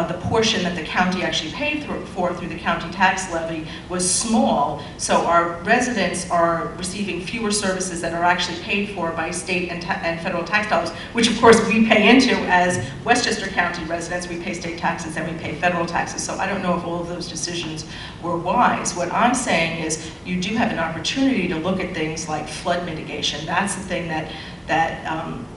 the portion that the county actually paid for through the county tax levy was small, so our residents are receiving fewer services that are actually paid for by state and federal tax dollars, which of course we pay into as Westchester County residents. We pay state taxes and we pay federal taxes, so I don't know if all of those decisions were wise. What I'm saying is you do have an opportunity to look at things like flood mitigation. That's the thing that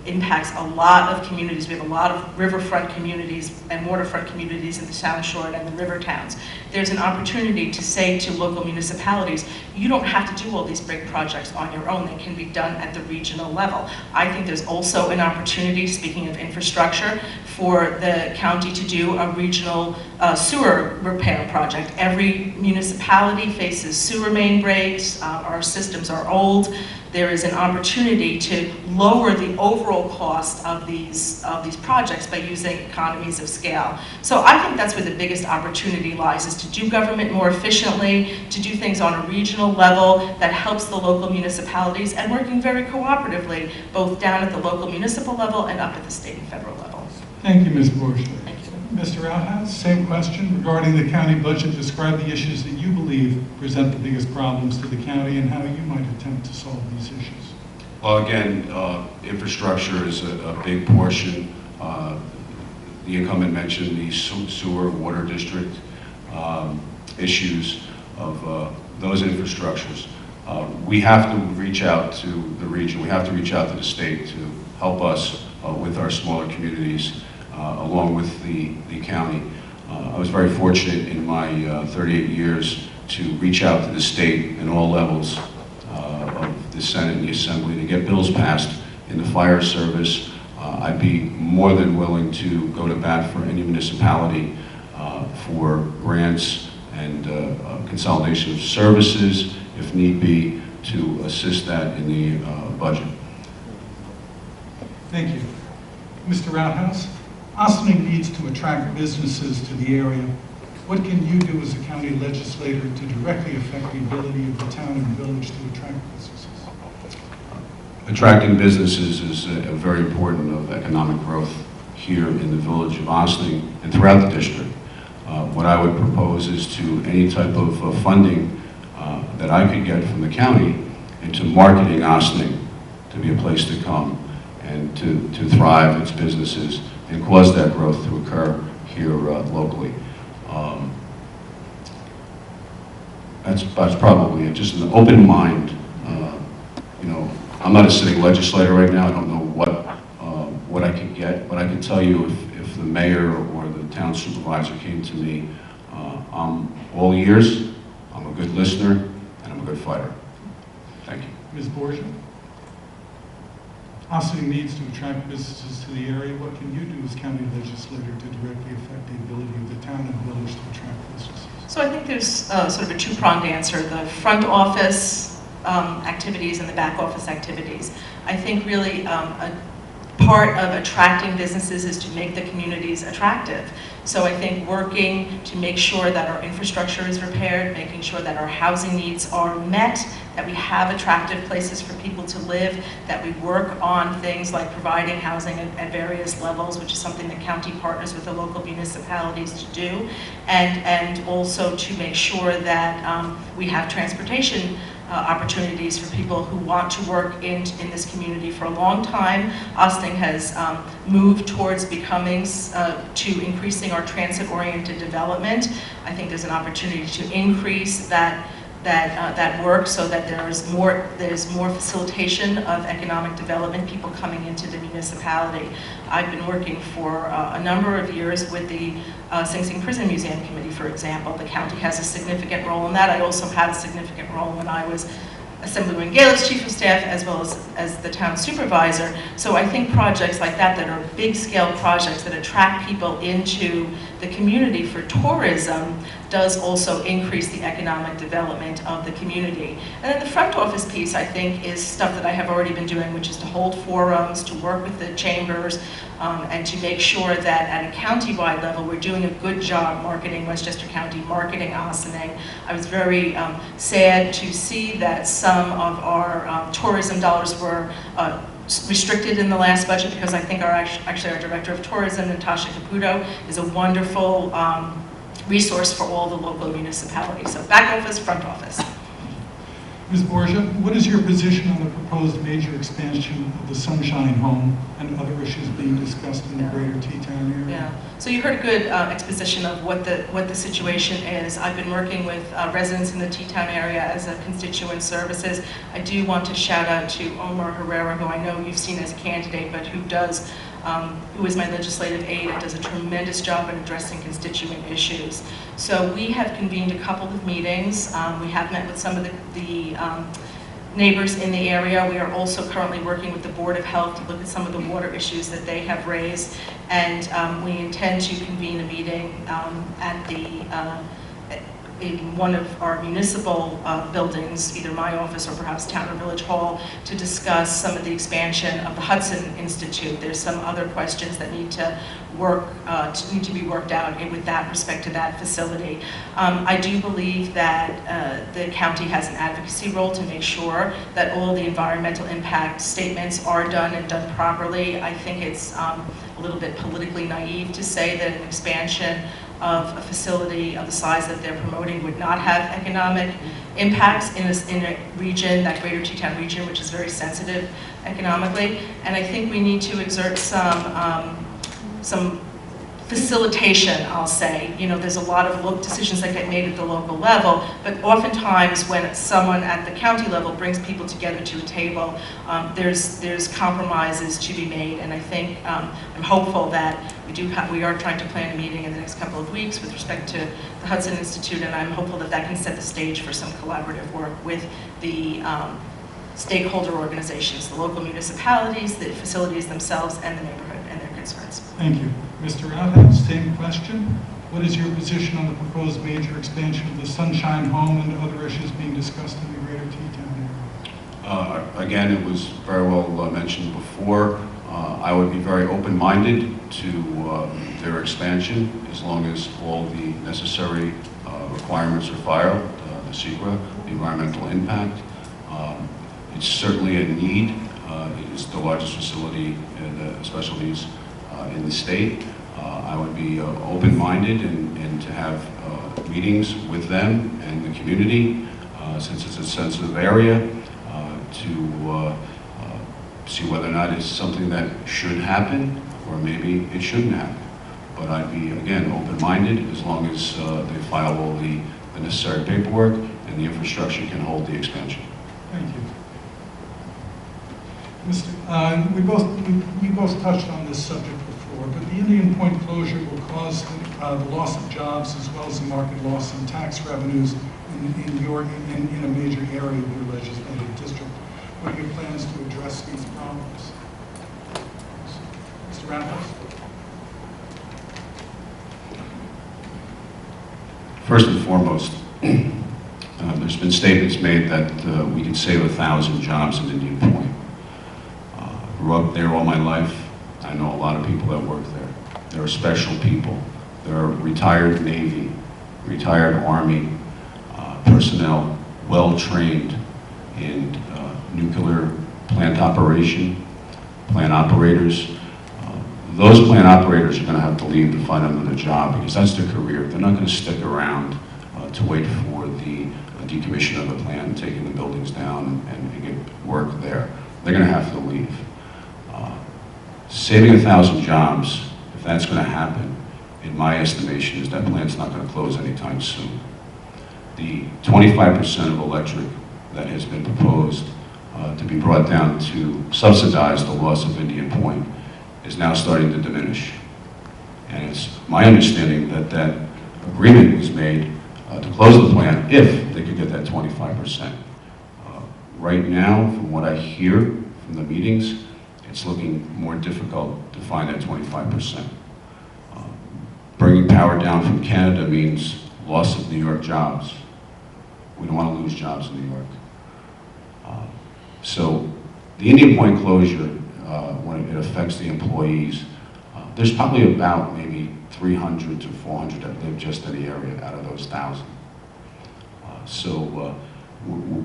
impacts a lot of communities. We have a lot of riverfront communities and waterfront communities in the South Shore and the river towns. There's an opportunity to say to local municipalities, you don't have to do all these big projects on your own. They can be done at the regional level. I think there's also an opportunity, speaking of infrastructure, for the county to do a regional sewer repair project. Every municipality faces sewer main breaks. Our systems are old. There is an opportunity to lower the overall cost of these projects by using economies of scale. So I think that's where the biggest opportunity lies, is to do government more efficiently, to do things on a regional level that helps the local municipalities, and working very cooperatively, both down at the local municipal level and up at the state and federal level. Thank you, Ms. Borgia. Thank you. Mr. Outhouse, same question regarding the county budget. Describe the issues that you believe present the biggest problems to the county and how you might attempt to solve these issues. Well, again, infrastructure is a big portion. The incumbent mentioned the sewer water district issues of those infrastructures. We have to reach out to the region. We have to reach out to the state to help us with our smaller communities. along with the county. I was very fortunate in my 38 years to reach out to the state in all levels of the Senate and the Assembly to get bills passed in the fire service. I'd be more than willing to go to bat for any municipality for grants and consolidation of services, if need be, to assist that in the budget. Thank you. Mr. Routhouse, Ossining needs to attract businesses to the area. What can you do as a county legislator to directly affect the ability of the town and village to attract businesses? Attracting businesses is very important of economic growth here in the village of Ossining and throughout the district. What I would propose is to any type of funding that I could get from the county into marketing Ossining to be a place to come and to thrive its businesses and cause that growth to occur here locally. That's probably it. Just an open mind. You know, I'm not a sitting legislator right now. I don't know what I can get, but I can tell you if the mayor or the town supervisor came to me, I'm all ears, I'm a good listener, and I'm a good fighter. Thank you. Ms. Borgia? Ossining needs to attract businesses to the area. What can you do as county legislator to directly affect the ability of the town and village to attract businesses? So I think there's sort of a two-pronged answer, the front office activities and the back office activities. I think really a part of attracting businesses is to make the communities attractive. So I think working to make sure that our infrastructure is repaired, making sure that our housing needs are met, that we have attractive places for people to live, that we work on things like providing housing at various levels, which is something that county partners with the local municipalities to do, and also to make sure that we have transportation opportunities for people who want to work in this community for a long time. Ossining has moved towards becoming, to increasing our transit-oriented development. I think there's an opportunity to increase that work so that there's more facilitation of economic development, people coming into the municipality. I've been working for a number of years with the Sing Sing Prison Museum Committee, for example. The county has a significant role in that. I also had a significant role when I was Assemblywoman Gailiff's Chief of Staff as well as the town supervisor. So I think projects like that are big scale projects that attract people into the community for tourism does also increase the economic development of the community. And then the front office piece, I think, is stuff that I have already been doing, which is to hold forums, to work with the chambers, and to make sure that at a county-wide level we're doing a good job marketing Westchester County, marketing Ossining. I was very sad to see that some of our tourism dollars were restricted in the last budget, because I think actually our Director of Tourism, Natasha Caputo, is a wonderful resource for all the local municipalities. So back office, front office. Ms. Borgia, what is your position on the proposed major expansion of the Sunshine Home and other issues being discussed in the greater T-Town area? Yeah. So you heard a good exposition of what the situation is. I've been working with residents in the T-Town area as a constituent services. I do want to shout out to Omar Herrera, who I know you've seen as a candidate, but who is my legislative aide and does a tremendous job in addressing constituent issues. So we have convened a couple of meetings. We have met with some of the neighbors in the area. We are also currently working with the Board of Health to look at some of the water issues that they have raised. And we intend to convene a meeting in one of our municipal buildings, either my office or perhaps Town or Village Hall, to discuss some of the expansion of the Hudson Institute. There's some other questions that need to be worked out with that respect to that facility. I do believe that the county has an advocacy role to make sure that all the environmental impact statements are done and done properly. I think it's a little bit politically naive to say that an expansion of a facility of the size that they're promoting would not have economic impacts in a region, that greater T-Town region, which is very sensitive economically. And I think we need to exert some facilitation, I'll say. You know, there's a lot of decisions that get made at the local level, but oftentimes when someone at the county level brings people together to a table, there's compromises to be made, and I think I'm hopeful that we are trying to plan a meeting in the next couple of weeks with respect to the Hudson Institute, and I'm hopeful that that can set the stage for some collaborative work with the stakeholder organizations, the local municipalities, the facilities themselves, and the neighborhood and their concerns. Thank you. Mr. Roundhouse, same question. What is your position on the proposed major expansion of the Sunshine Home and other issues being discussed in the greater T-Town area? Again, it was very well mentioned before. I would be very open-minded to their expansion as long as all the necessary requirements are filed, the SEQA, the environmental impact. It's certainly a need. It is the largest facility in the special needs in the state. I would be open-minded and to have meetings with them and the community, since it's a sensitive area, to see whether or not it's something that should happen, or maybe it shouldn't happen. But I'd be, again, open-minded as long as they file all the necessary paperwork and the infrastructure can hold the expansion. Thank you. We both touched on this subject before, but the Indian Point closure will cause the loss of jobs as well as the market loss in tax revenues in a major area of your legislative district. What are your plans to address these problems? Mr. Roundhouse? First and foremost, there's been statements made that we could save 1,000 jobs in Indian Point. Grew up there all my life. I know a lot of people that work there. There are special people. There are retired Navy, retired Army personnel, well-trained in nuclear plant operation, plant operators. Those plant operators are going to have to leave to find another job because that's their career. They're not going to stick around to wait for the decommission of the plant, taking the buildings down and get work there. They're going to have to leave. Saving 1,000 jobs, if that's going to happen, in my estimation, is that plant's not going to close anytime soon. The 25% of electric that has been proposed to be brought down to subsidize the loss of Indian Point is now starting to diminish. And it's my understanding that that agreement was made to close the plant if they could get that 25%. Right now, from what I hear from the meetings, it's looking more difficult to find that 25%. Bringing power down from Canada means loss of New York jobs. We don't want to lose jobs in New York. So the Indian Point closure, when it affects the employees, there's probably about maybe 300 to 400 that live just in the area out of those 1,000. So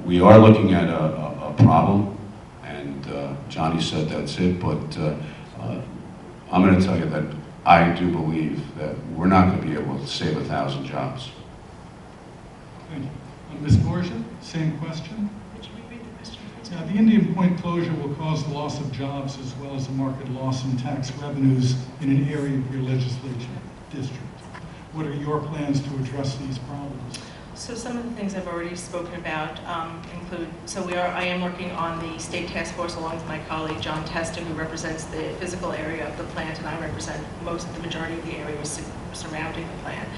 we are looking at a problem, and Johnny said that's it, but I'm going to tell you that I do believe that we're not going to be able to save 1,000 jobs. Thank you. Ms. Borgia, same question. Would you repeat the question, please? The Indian Point closure will cause the loss of jobs as well as a market loss in tax revenues in an area of your legislature district. What are your plans to address these problems? So some of the things I've already spoken about include, I am working on the state task force along with my colleague John Testa, who represents the physical area of the plant, and I represent the majority of the area surrounding the plant.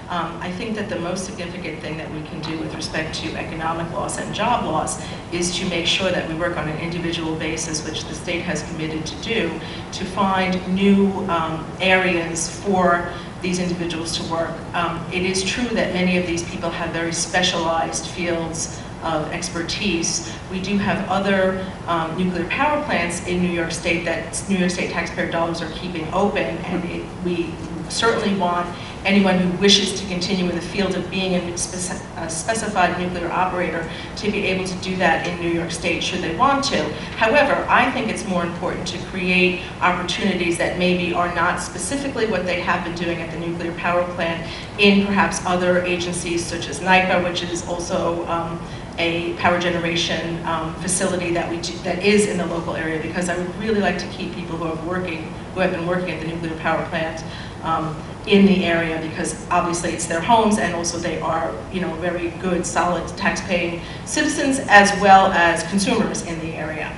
I think that the most significant thing that we can do with respect to economic loss and job loss is to make sure that we work on an individual basis, which the state has committed to do, to find new areas for these individuals to work. It is true that many of these people have very specialized fields of expertise. We do have other nuclear power plants in New York State that New York State taxpayer dollars are keeping open, and we certainly want anyone who wishes to continue in the field of being a specified nuclear operator to be able to do that in New York State should they want to. However, I think it's more important to create opportunities that maybe are not specifically what they have been doing at the nuclear power plant in perhaps other agencies such as NIPA, which is also a power generation facility that is in the local area, because I would really like to keep people who have been working at the nuclear power plant in the area, because obviously it's their homes, and also they are, very good, solid tax-paying citizens as well as consumers in the area.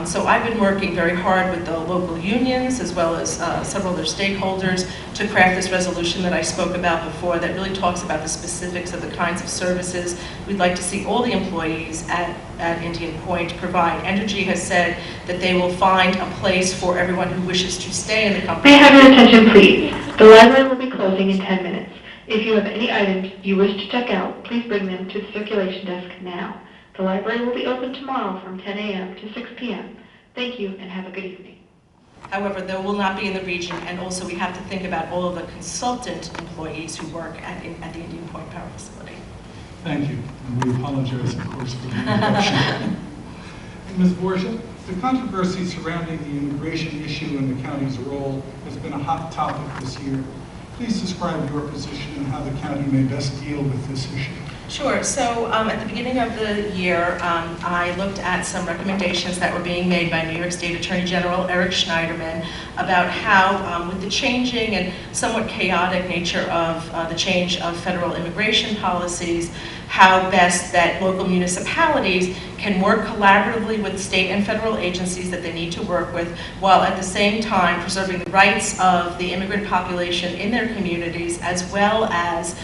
So I've been working very hard with the local unions as well as several other stakeholders to craft this resolution that I spoke about before that really talks about the specifics of the kinds of services we'd like to see all the employees at Indian Point provide. Entergy has said that they will find a place for everyone who wishes to stay in the company. May I have your attention, please? The library will be closing in 10 minutes. If you have any items you wish to check out, please bring them to the circulation desk now. The library will be open tomorrow from 10 a.m. to 6 p.m. Thank you and have a good evening. However, there will not be in the region, and also we have to think about all of the consultant employees who work at the Indian Point Power Facility. Thank you. And we apologize, of course, for the interruption. Ms. Borgia, the controversy surrounding the immigration issue and the county's role has been a hot topic this year. Please describe your position and how the county may best deal with this issue. Sure. So at the beginning of the year, I looked at some recommendations that were being made by New York State Attorney General Eric Schneiderman about how, with the changing and somewhat chaotic nature of the change of federal immigration policies, how best that local municipalities can work collaboratively with state and federal agencies that they need to work with, while at the same time preserving the rights of the immigrant population in their communities, as well as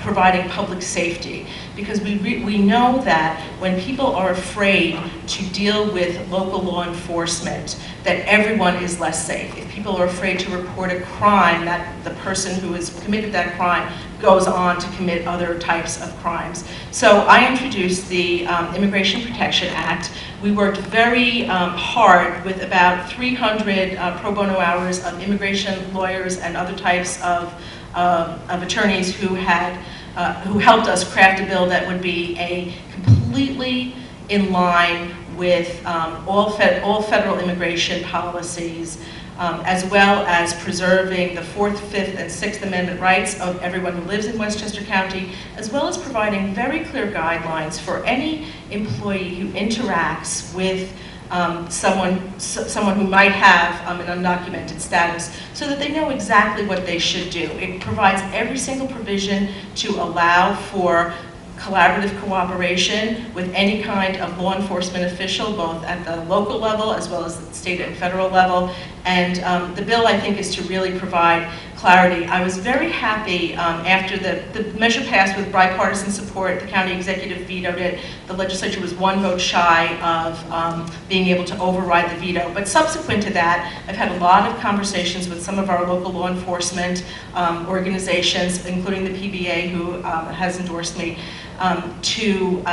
providing public safety. Because we know that when people are afraid to deal with local law enforcement, that everyone is less safe. If people are afraid to report a crime, that the person who has committed that crime goes on to commit other types of crimes. So I introduced the Immigration Protection Act. We worked very hard with about 300 pro bono hours of immigration lawyers and other types of attorneys who helped us craft a bill that would be completely in line with all federal immigration policies, as well as preserving the 4th, 5th, and 6th Amendment rights of everyone who lives in Westchester County, as well as providing very clear guidelines for any employee who interacts with someone who might have an undocumented status, so that they know exactly what they should do. It provides every single provision to allow for collaborative cooperation with any kind of law enforcement official, both at the local level as well as the state and federal level. And the bill, I think, is to really provide clarity. I was very happy after the measure passed with bipartisan support. The county executive vetoed it. The legislature was 1 vote shy of being able to override the veto. But subsequent to that, I've had a lot of conversations with some of our local law enforcement organizations, including the PBA, who has endorsed me, to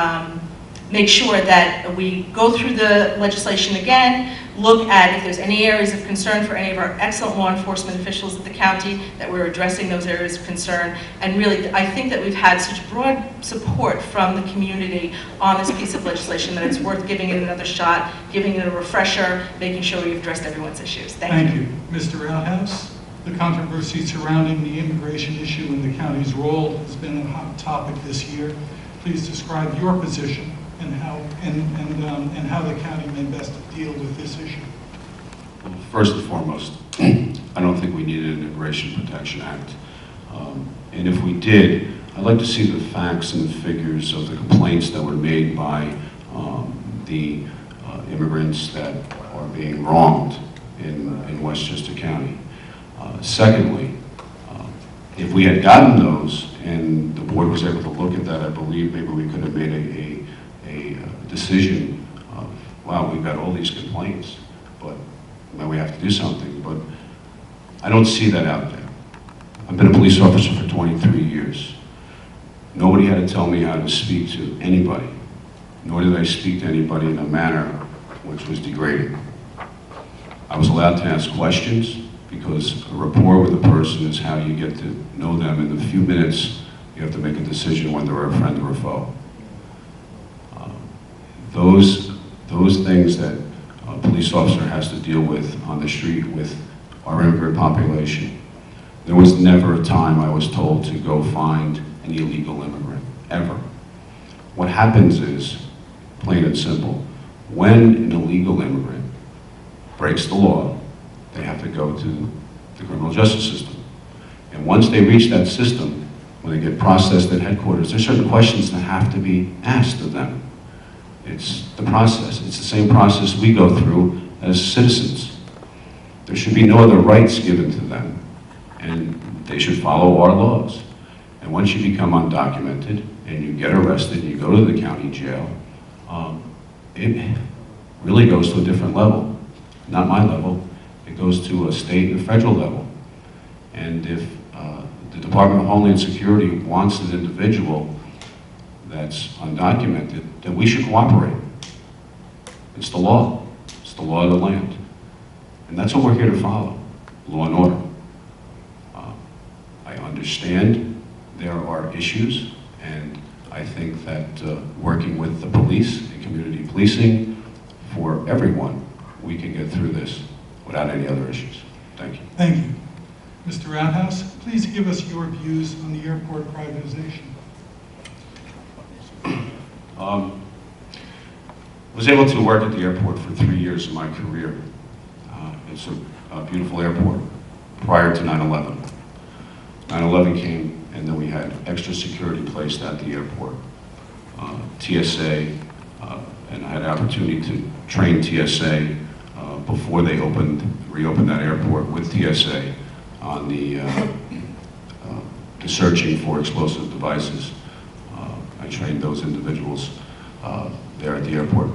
make sure that we go through the legislation again, look at if there's any areas of concern for any of our excellent law enforcement officials at the county, that we're addressing those areas of concern. And really, I think that we've had such broad support from the community on this piece of legislation that it's worth giving it another shot, giving it a refresher, making sure we've addressed everyone's issues. Thank you. Mr. Roundhouse, the controversy surrounding the immigration issue and the county's role has been a hot topic this year. Please describe your position and how the county may best deal with this issue. Well, first and foremost, I don't think we need an Immigration Protection Act. And if we did, I'd like to see the facts and the figures of the complaints that were made by the immigrants that are being wronged in Westchester County. Secondly, if we had gotten those and the board was able to look at that, I believe maybe we could have made a decision of, wow, we've got all these complaints, but now we have to do something. But I don't see that out there. I've been a police officer for 23 years. Nobody had to tell me how to speak to anybody, nor did I speak to anybody in a manner which was degrading. I was allowed to ask questions, because a rapport with a person is how you get to know them. In a few minutes, you have to make a decision whether they're a friend or a foe. Those things that a police officer has to deal with on the street with our immigrant population. There was never a time I was told to go find an illegal immigrant, ever. What happens is, plain and simple, when an illegal immigrant breaks the law, they have to go to the criminal justice system. once they reach that system, when they get processed at headquarters, there's certain questions that have to be asked of them. It's the process. It's the same process we go through as citizens. There should be no other rights given to them, and they should follow our laws. And once you become undocumented and you get arrested and you go to the county jail, it really goes to a different level. Not my level. It goes to a state and a federal level. And if the Department of Homeland Security wants an individual that's undocumented, then we should cooperate. It's the law. It's the law of the land. And that's what we're here to follow, law and order. I understand there are issues, and I think that working with the police and community policing for everyone, we can get through this without any other issues. Thank you. Thank you. Mr. Roundhouse, please give us your views on the airport privatization. I was able to work at the airport for 3 years of my career. It's a beautiful airport prior to 9/11. 9/11 came, and then we had extra security placed at the airport. TSA, and I had the opportunity to train TSA before they reopened that airport with TSA on the searching for explosive devices. I trained those individuals there at the airport.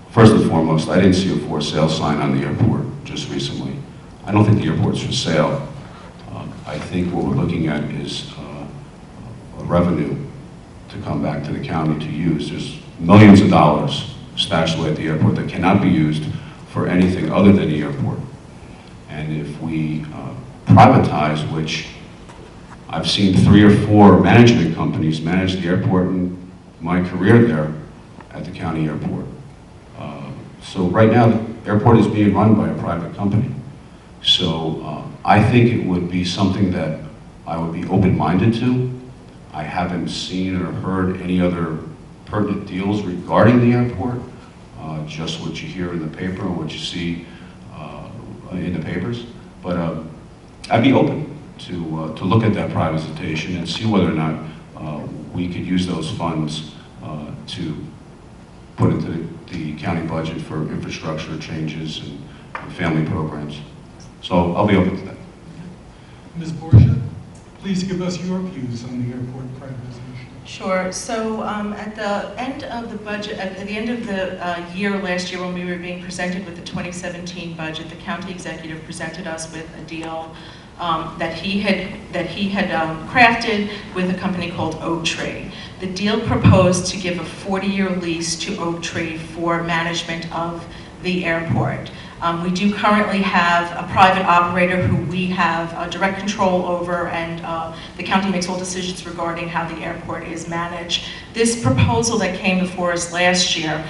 First and foremost, I didn't see a for sale sign on the airport just recently. I don't think the airport's for sale. I think what we're looking at is a revenue to come back to the county to use. There's millions of dollars stashed away at the airport that cannot be used for anything other than the airport. And if we privatize, which I've seen 3 or 4 management companies manage the airport in my career there at the county airport. So right now, the airport is being run by a private company. So I think it would be something that I would be open-minded to. I haven't seen or heard any other pertinent deals regarding the airport, just what you hear in the paper and what you see in the papers. But I'd be open to look at that privatization and see whether or not we could use those funds to put into the county budget for infrastructure changes and family programs. So I'll be open to that. Ms. Borgia, please give us your views on the airport privatization. Sure. So at the end of the budget, at the end of the year last year when we were being presented with the 2017 budget, the county executive presented us with a deal that he had crafted with a company called Oak Tree. The deal proposed to give a 40-year lease to Oak Tree for management of the airport. We do currently have a private operator who we have direct control over, and the county makes all decisions regarding how the airport is managed. This proposal that came before us last year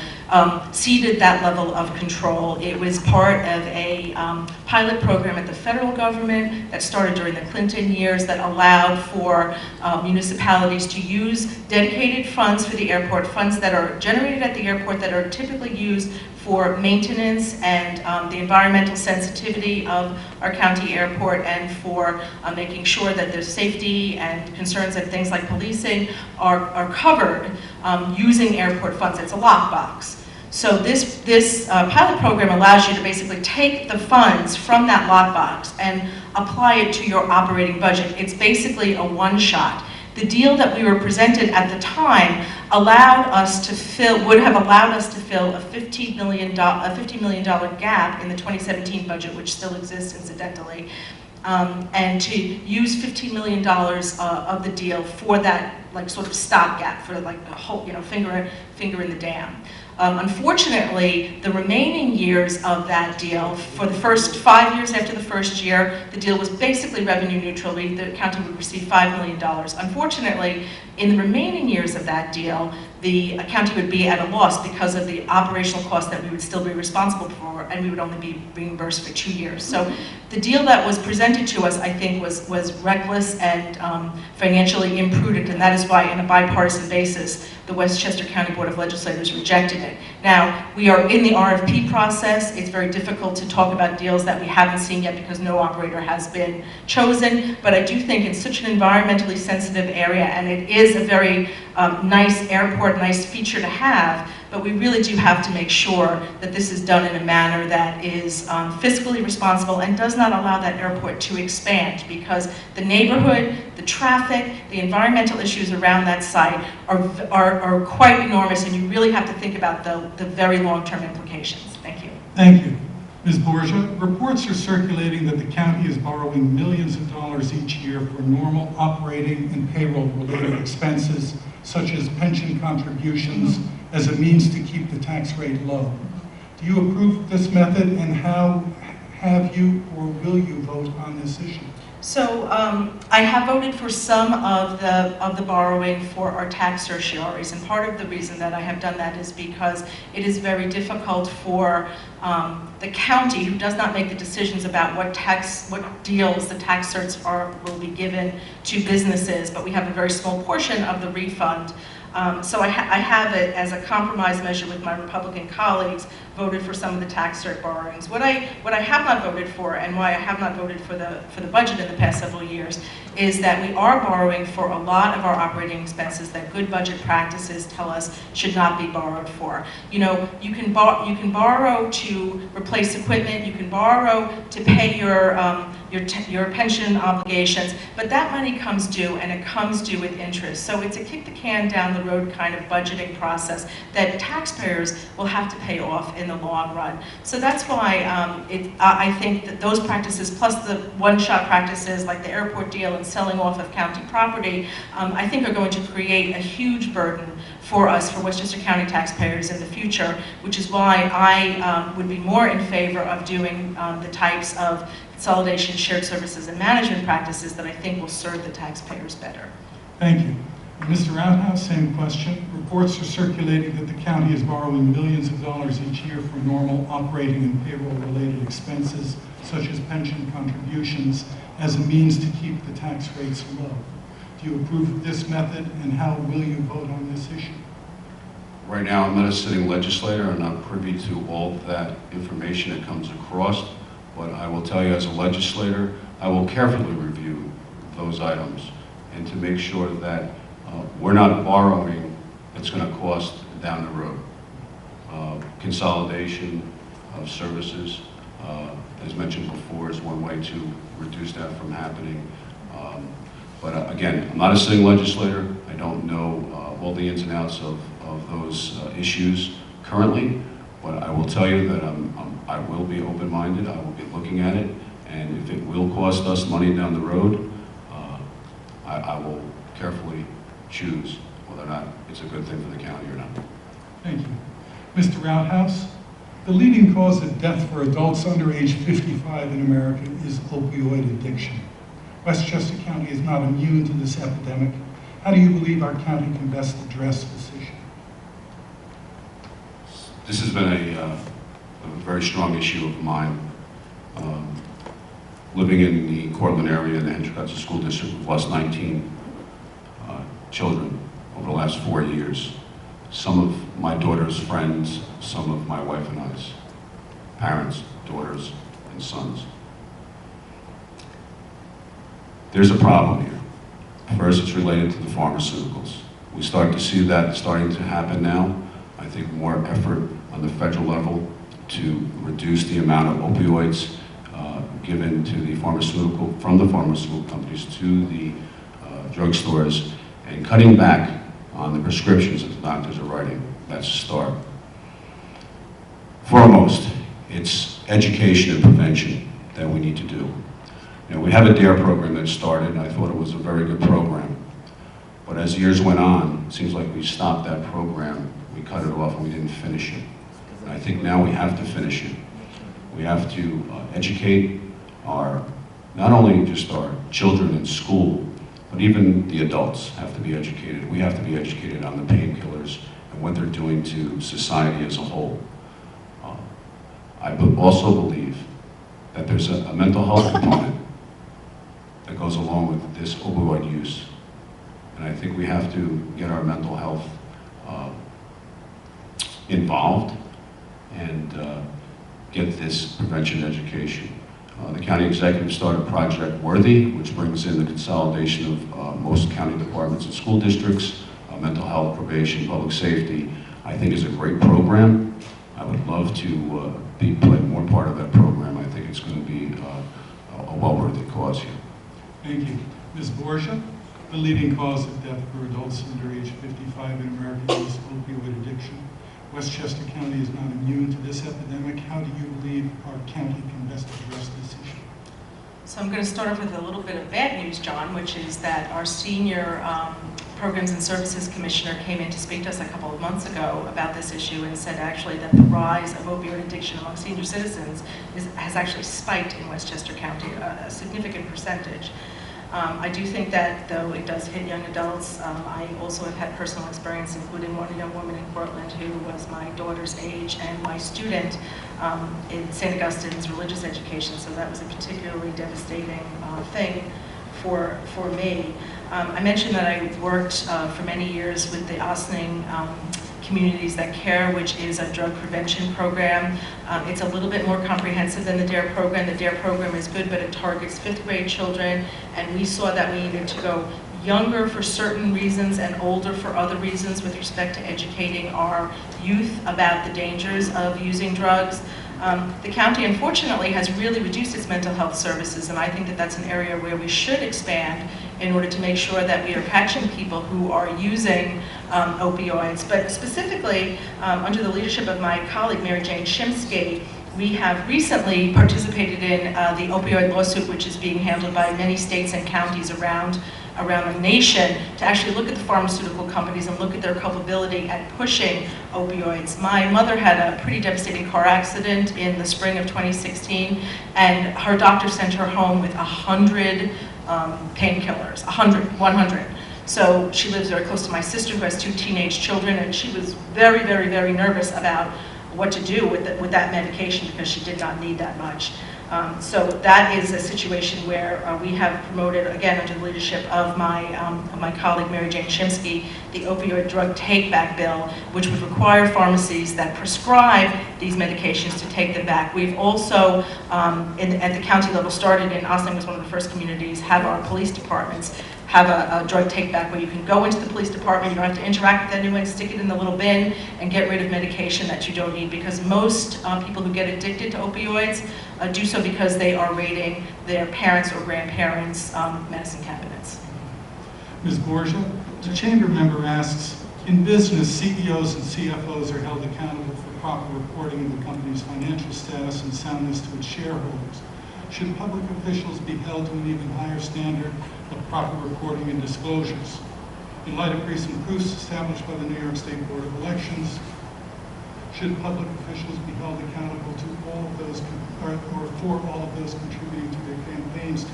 ceded that level of control. It was part of a pilot program at the federal government that started during the Clinton years that allowed for municipalities to use dedicated funds for the airport, funds that are generated at the airport that are typically used for maintenance and the environmental sensitivity of our county airport, and for making sure that there's safety and concerns and things like policing are covered using airport funds. It's a lockbox. So this pilot program allows you to basically take the funds from that lockbox and apply it to your operating budget. It's basically a one-shot. The deal that we were presented at the time allowed us to would have allowed us to fill a $50 million gap in the 2017 budget, which still exists incidentally, and to use $15 million of the deal for that sort of stopgap, for like a whole, finger in the dam. Unfortunately, the remaining years of that deal, for the first 5 years after the first year, the deal was basically revenue neutral. The county would receive $5 million. Unfortunately, in the remaining years of that deal, the county would be at a loss because of the operational costs that we would still be responsible for, and we would only be reimbursed for 2 years. So the deal that was presented to us, I think, was reckless and financially imprudent, and that is why, on a bipartisan basis, the Westchester County Board of Legislators rejected it. Now, we are in the RFP process. It's very difficult to talk about deals that we haven't seen yet because no operator has been chosen, but I do think it's such an environmentally sensitive area, and it is a very nice airport, nice feature to have, but we really do have to make sure that this is done in a manner that is fiscally responsible and does not allow that airport to expand, because the neighborhood, the traffic, the environmental issues around that site are quite enormous, and you really have to think about the very long-term implications. Thank you. Thank you. Ms. Borgia, reports are circulating that the county is borrowing millions of dollars each year for normal operating and payroll-related expenses, such as pension contributions, as a means to keep the tax rate low. Do you approve this method, and how have you or will you vote on this issue? So I have voted for some of the borrowing for our tax certiorieries, and part of the reason that I have done that is because it is very difficult for the county, who does not make the decisions about what deals the tax certs will be given to businesses, but we have a very small portion of the refund. So I have it as a compromise measure with my Republican colleagues, voted for some of the tax cert borrowings. What I have not voted for, and why I have not voted for the budget in the past several years, is that we are borrowing for a lot of our operating expenses that good budget practices tell us should not be borrowed for. You know, you can borrow to replace equipment, you can borrow to pay your pension obligations, but that money comes due, and it comes due with interest. So it's a kick the can down the road kind of budgeting process that taxpayers will have to pay off in the long run. So that's why I think that those practices, plus the one-shot practices like the airport deal and selling off of county property, I think are going to create a huge burden for us, for Westchester County taxpayers in the future, which is why I would be more in favor of doing the types of consolidation, shared services, and management practices that I think will serve the taxpayers better. Thank you. Mr. Roundhouse, same question. Reports are circulating that the county is borrowing millions of dollars each year for normal operating and payroll-related expenses, such as pension contributions, as a means to keep the tax rates low. Do you approve of this method, and how will you vote on this issue? Right now, I'm not a sitting legislator, and I'm privy to all that information that comes across, but I will tell you as a legislator, I will carefully review those items and to make sure that we're not borrowing that's going to cost down the road. Consolidation of services, as mentioned before, is one way to reduce that from happening. But again, I'm not a sitting legislator. I don't know all the ins and outs of those issues currently, but I will tell you that I will be open-minded. I will be looking at it, and if it will cost us money down the road, I will carefully choose whether or not it's a good thing for the county or not. Thank you. Mr. Roundhouse, the leading cause of death for adults under age 55 in America is opioid addiction. Westchester County is not immune to this epidemic. How do you believe our county can best address this issue? This has been a very strong issue of mine. Living in the Cortland area in the Henricotta School District, we've lost 19 children over the last 4 years. Some of my daughter's friends, some of my wife and I's parents, daughters, and sons. There's a problem here. First, it's related to the pharmaceuticals. We start to see that starting to happen now. I think more effort on the federal level to reduce the amount of opioids given to the from the pharmaceutical companies to the drugstores, and cutting back on the prescriptions that the doctors are writing. That's a start. Foremost, it's education and prevention that we need to do. You know, we have a DARE program that started, and I thought it was a very good program. But as years went on, it seems like we stopped that program, we cut it off, and we didn't finish it. And I think now we have to finish it. We have to educate not only just our children in school, but even the adults have to be educated. We have to be educated on the painkillers and what they're doing to society as a whole. I also believe that there's a mental health component that goes along with this opioid use. And I think we have to get our mental health involved and get this prevention education. The county executive started Project Worthy, which brings in the consolidation of most county departments and school districts, mental health, probation, public safety. I think is a great program. I would love to play more part of that program. I think it's going to be a well-worthy cause here. Thank you. Ms. Borgia, the leading cause of death for adults under age 55 in America is opioid addiction. Westchester County is not immune to this epidemic. How do you believe our county can best address this issue? So I'm going to start off with a little bit of bad news, John, which is that our senior Programs and Services Commissioner came in to speak to us a couple of months ago about this issue and said actually that the rise of opioid addiction among senior citizens has actually spiked in Westchester County, a significant percentage. I do think that though it does hit young adults, I also have had personal experience, including one young woman in Portland who was my daughter's age and my student in St. Augustine's religious education, so that was a particularly devastating thing for me. I mentioned that I worked for many years with the Ossining Communities That Care, which is a drug prevention program. It's a little bit more comprehensive than the DARE program. The DARE program is good, but it targets 5th grade children, and we saw that we needed to go younger for certain reasons and older for other reasons with respect to educating our youth about the dangers of using drugs. The county, unfortunately, has really reduced its mental health services, and I think that that's an area where we should expand in order to make sure that we are catching people who are using opioids. But specifically, under the leadership of my colleague, Mary Jane Shimsky, we have recently participated in the opioid lawsuit, which is being handled by many states and counties around the nation, to actually look at the pharmaceutical companies and look at their culpability at pushing opioids. My mother had a pretty devastating car accident in the spring of 2016, and her doctor sent her home with 100 painkillers, 100. So she lives very close to my sister, who has 2 teenage children, and she was very, very, very nervous about what to do with that medication because she did not need that much. So that is a situation where we have promoted, again, under the leadership of my colleague Mary Jane Shimsky, the opioid drug take-back bill, which would require pharmacies that prescribe these medications to take them back. We've also, at the county level, started in Ossining, was one of the first communities, have our police departments have a drug take-back where you can go into the police department, you don't have to interact with anyone, stick it in the little bin, and get rid of medication that you don't need, because most people who get addicted to opioids do so because they are raiding their parents' or grandparents' medicine cabinets. Ms. Borgia, the chamber member asks, in business, CEOs and CFOs are held accountable for proper reporting of the company's financial status and soundness to its shareholders. Should public officials be held to an even higher standard of proper reporting and disclosures? In light of recent proofs established by the New York State Board of Elections, should public officials be held accountable to all of those, or for all of those contributing to their campaigns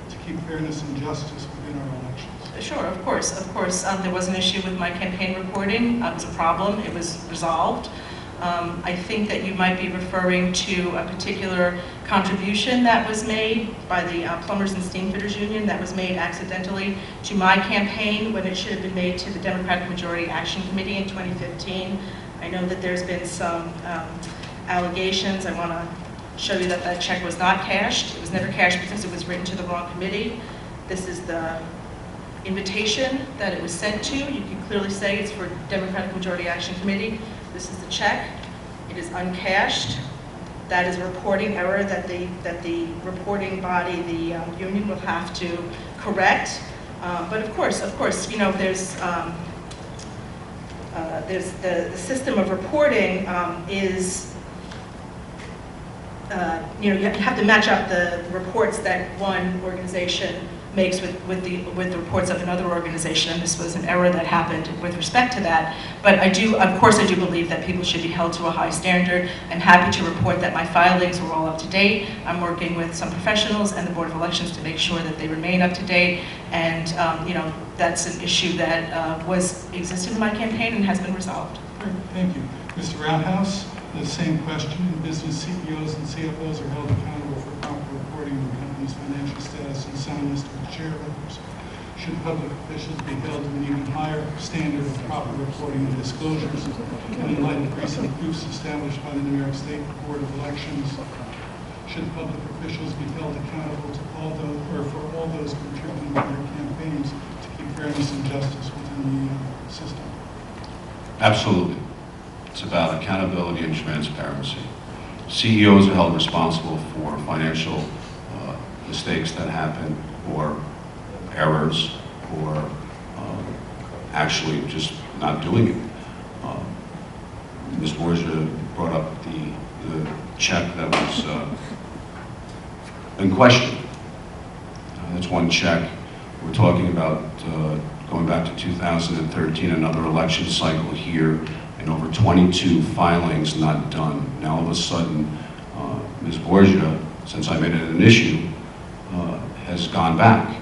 to keep fairness and justice within our elections? Sure, of course. There was an issue with my campaign reporting. It was a problem. It was resolved. I think that you might be referring to a particular contribution that was made by the Plumbers and Steamfitters Union that was made accidentally to my campaign when it should have been made to the Democratic Majority Action Committee in 2015. I know that there's been some allegations. I want to show you that that check was not cashed. It was never cashed because it was written to the wrong committee. This is the invitation that it was sent to. You can clearly say it's for Democratic Majority Action Committee. This is the check. It is uncashed. That is a reporting error that the reporting body, the union, will have to correct. But of course, you know, there's the system of reporting is, you know, you have to match up the reports that one organization makes with the reports of another organization, and this was an error that happened with respect to that. But of course I do believe that people should be held to a high standard. I'm happy to report that my filings were all up to date. I'm working with some professionals and the Board of Elections to make sure that they remain up to date, and you know, that's an issue that existed in my campaign and has been resolved. Great, thank you. Mr. Roundhouse, the same question. In business, CEOs and CFOs are held accountable for proper reporting of the company's financial status and soundness to its shareholders. should public officials be held to an even higher standard of proper reporting and disclosures, and in light of recent proofs established by the New York State Board of Elections, should public officials be held accountable to all those, or for all those contributing to their campaigns to keep fairness and justice within the system? Absolutely. It's about accountability and transparency. CEOs are held responsible for financial mistakes that happen, or errors, or actually just not doing it. Ms. Borgia brought up the check that was in question. That's one check. We're talking about going back to 2013, another election cycle here, and over 22 filings not done. Now all of a sudden, Ms. Borgia, since I made it an issue, has gone back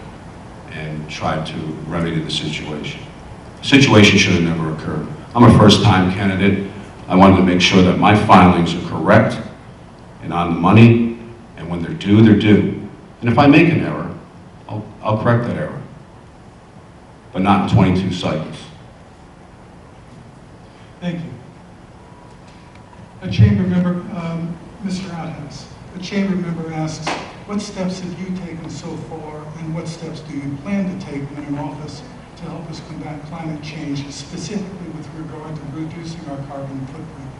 and tried to remedy the situation. The situation should have never occurred. I'm a first-time candidate. I wanted to make sure that my filings are correct and on the money, and when they're due, they're due. And if I make an error, I'll correct that error, but not in 22 cycles. Thank you. A chamber member, Mr. Outhouse, a chamber member asks, what steps have you taken so far, and what steps do you plan to take when in office to help us combat climate change, specifically with regard to reducing our carbon footprint?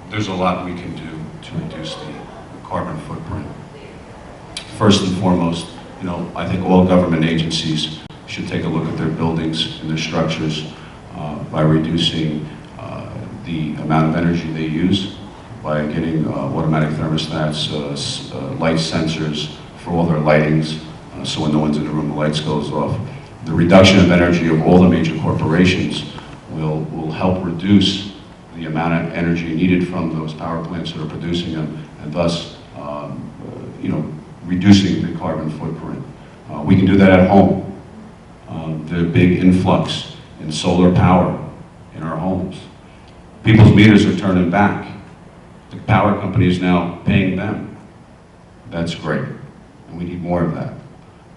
There's a lot we can do to reduce the carbon footprint. First and foremost, I think all government agencies should take a look at their buildings and their structures by reducing the amount of energy they use, by getting automatic thermostats, light sensors for all their lightings, so when no one's in the room, the lights goes off. The reduction of energy of all the major corporations will help reduce the amount of energy needed from those power plants that are producing them, and thus, reducing the carbon footprint. We can do that at home. The big influx in solar power in our homes. People's meters are turning back. The power company is now paying them. That's great, and we need more of that.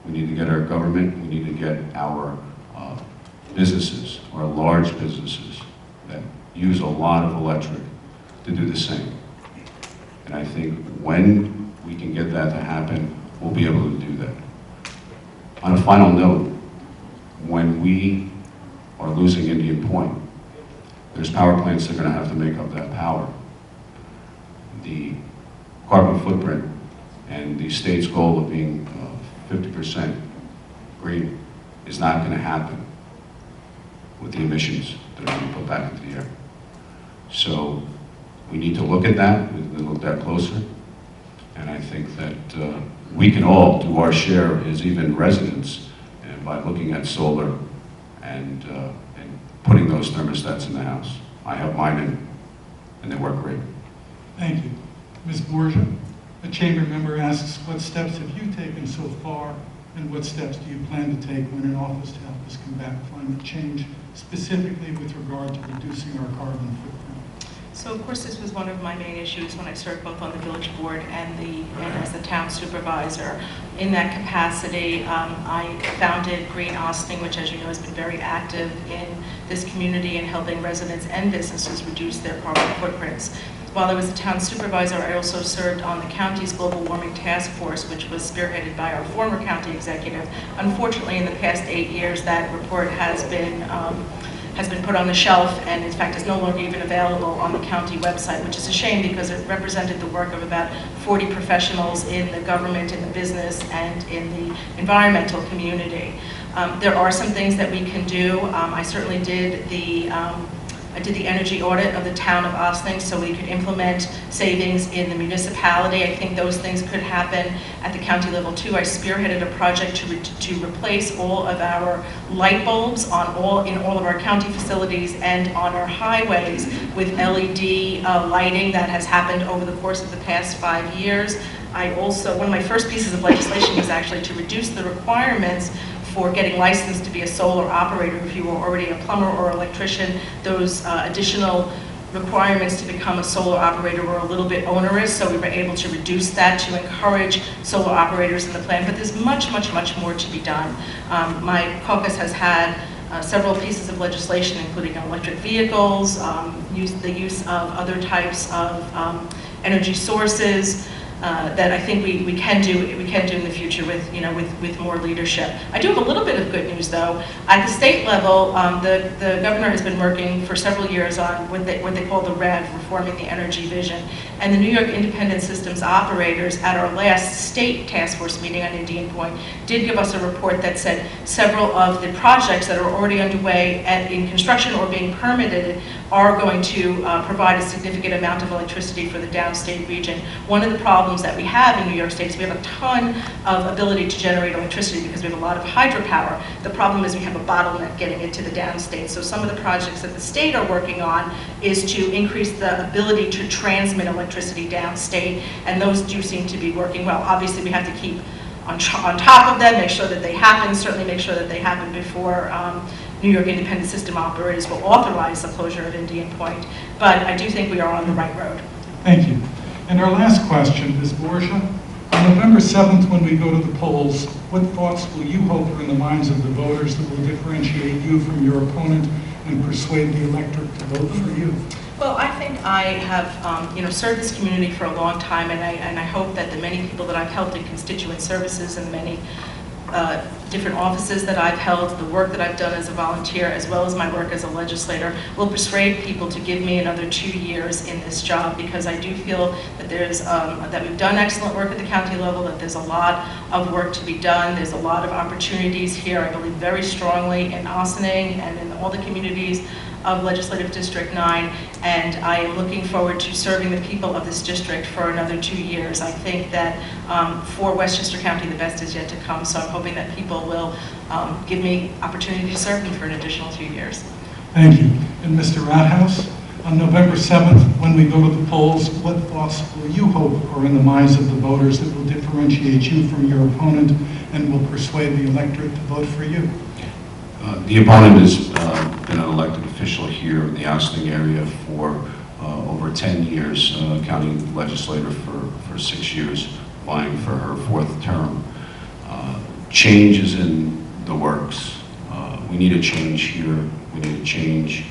We need to get our government, we need to get our businesses, our large businesses that use a lot of electric to do the same. And I think when we can get that to happen, we'll be able to do that. On a final note, when we are losing Indian Point, there's power plants that are going to have to make up that power. The carbon footprint and the state's goal of being 50% green is not going to happen with the emissions that are being put back into the air. So we need to look at that, we need to look at that closer, and I think that we can all do our share as even residents, and by looking at solar and putting those thermostats in the house. I have mine in, and they work great. Thank you. Ms. Borgia, a chamber member asks, what steps have you taken so far, and what steps do you plan to take when in office to help us combat climate change, specifically with regard to reducing our carbon footprint? So of course this was one of my main issues when I served both on the village board and as the town supervisor. In that capacity, I founded Green Ossining, which as you know has been very active in this community in helping residents and businesses reduce their carbon footprints. While I was the town supervisor, I also served on the county's global warming task force, which was spearheaded by our former county executive. Unfortunately, in the past 8 years, that report has been put on the shelf and in fact is no longer even available on the county website, which is a shame because it represented the work of about 40 professionals in the government, in the business, and in the environmental community. There are some things that we can do. I certainly did the energy audit of the town of Ossining so we could implement savings in the municipality. I think those things could happen at the county level too. I spearheaded a project to replace all of our light bulbs in all of our county facilities and on our highways with LED lighting. That has happened over the course of the past 5 years. One of my first pieces of legislation was actually to reduce the requirements for getting licensed to be a solar operator if you were already a plumber or electrician. Those additional requirements to become a solar operator were a little bit onerous, so we were able to reduce that to encourage solar operators in the plan, but there's much, much, much more to be done. My caucus has had several pieces of legislation, including electric vehicles, the use of other types of energy sources, that I think we can do in the future with more leadership. I do have a little bit of good news though. At the state level, the governor has been working for several years on what they call the REV, Reforming the Energy Vision, and the New York Independent Systems Operators at our last state task force meeting on Indian Point did give us a report that said several of the projects that are already underway in construction or being permitted are going to provide a significant amount of electricity for the downstate region. One of the problems that we have in New York State is we have a ton of ability to generate electricity because we have a lot of hydropower. The problem is we have a bottleneck getting it to the downstate. So some of the projects that the state are working on is to increase the ability to transmit electricity downstate, and those do seem to be working well. Obviously, we have to keep on top of them, make sure that they happen, certainly make sure that they happen before New York Independent System Operators will authorize the closure of Indian Point. But I do think we are on the right road. Thank you. And our last question, Ms. Borgia. On November 7th, when we go to the polls, what thoughts will you hope are in the minds of the voters that will differentiate you from your opponent and persuade the electorate to vote for you? Well, I think I have served this community for a long time, and I hope that the many people that I've helped in constituent services and many different offices that I've held, the work that I've done as a volunteer, as well as my work as a legislator, will persuade people to give me another 2 years in this job, because I do feel that that we've done excellent work at the county level, that there's a lot of work to be done, there's a lot of opportunities here. I believe very strongly in Ossining and in all the communities of Legislative District 9, and I am looking forward to serving the people of this district for another 2 years. I think that for Westchester County, the best is yet to come, so I'm hoping that people will give me opportunity to serve them for an additional 2 years. Thank you. And Mr. Rathouse, on November 7th, when we go to the polls, what thoughts will you hope are in the minds of the voters that will differentiate you from your opponent and will persuade the electorate to vote for you? The opponent has been an elected official here in the Ossining area for over 10 years, county legislator for 6 years, vying for her 4th term. Change is in the works. We need a change here. We need a change.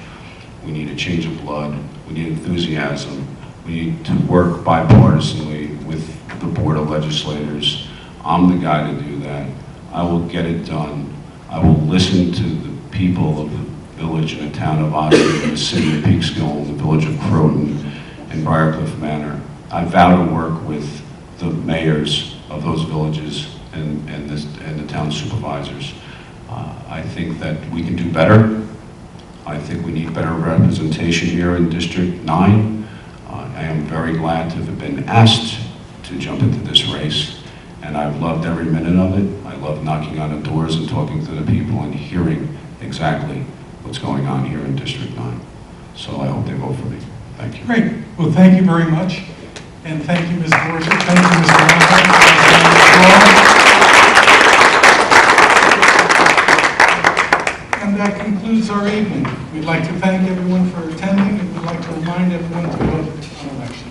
We need a change of blood. We need enthusiasm. We need to work bipartisanly with the Board of Legislators. I'm the guy to do that. I will get it done. I will listen to the people of the village and the town of Ossining, the city of Peekskill, the village of Croton, and Briarcliff Manor. I vow to work with the mayors of those villages and the town supervisors. I think that we can do better. I think we need better representation here in District 9. I am very glad to have been asked to jump into this race, and I've loved every minute of it. I love knocking on the doors and talking to the people and hearing exactly what's going on here in District 9. So I hope they vote for me. Thank you. Great. Well, thank you very much. And thank you, Ms. Borgia. Thank you, Mr. Rathouse. And that concludes our evening. We'd like to thank everyone for attending, and we'd like to remind everyone to vote on election.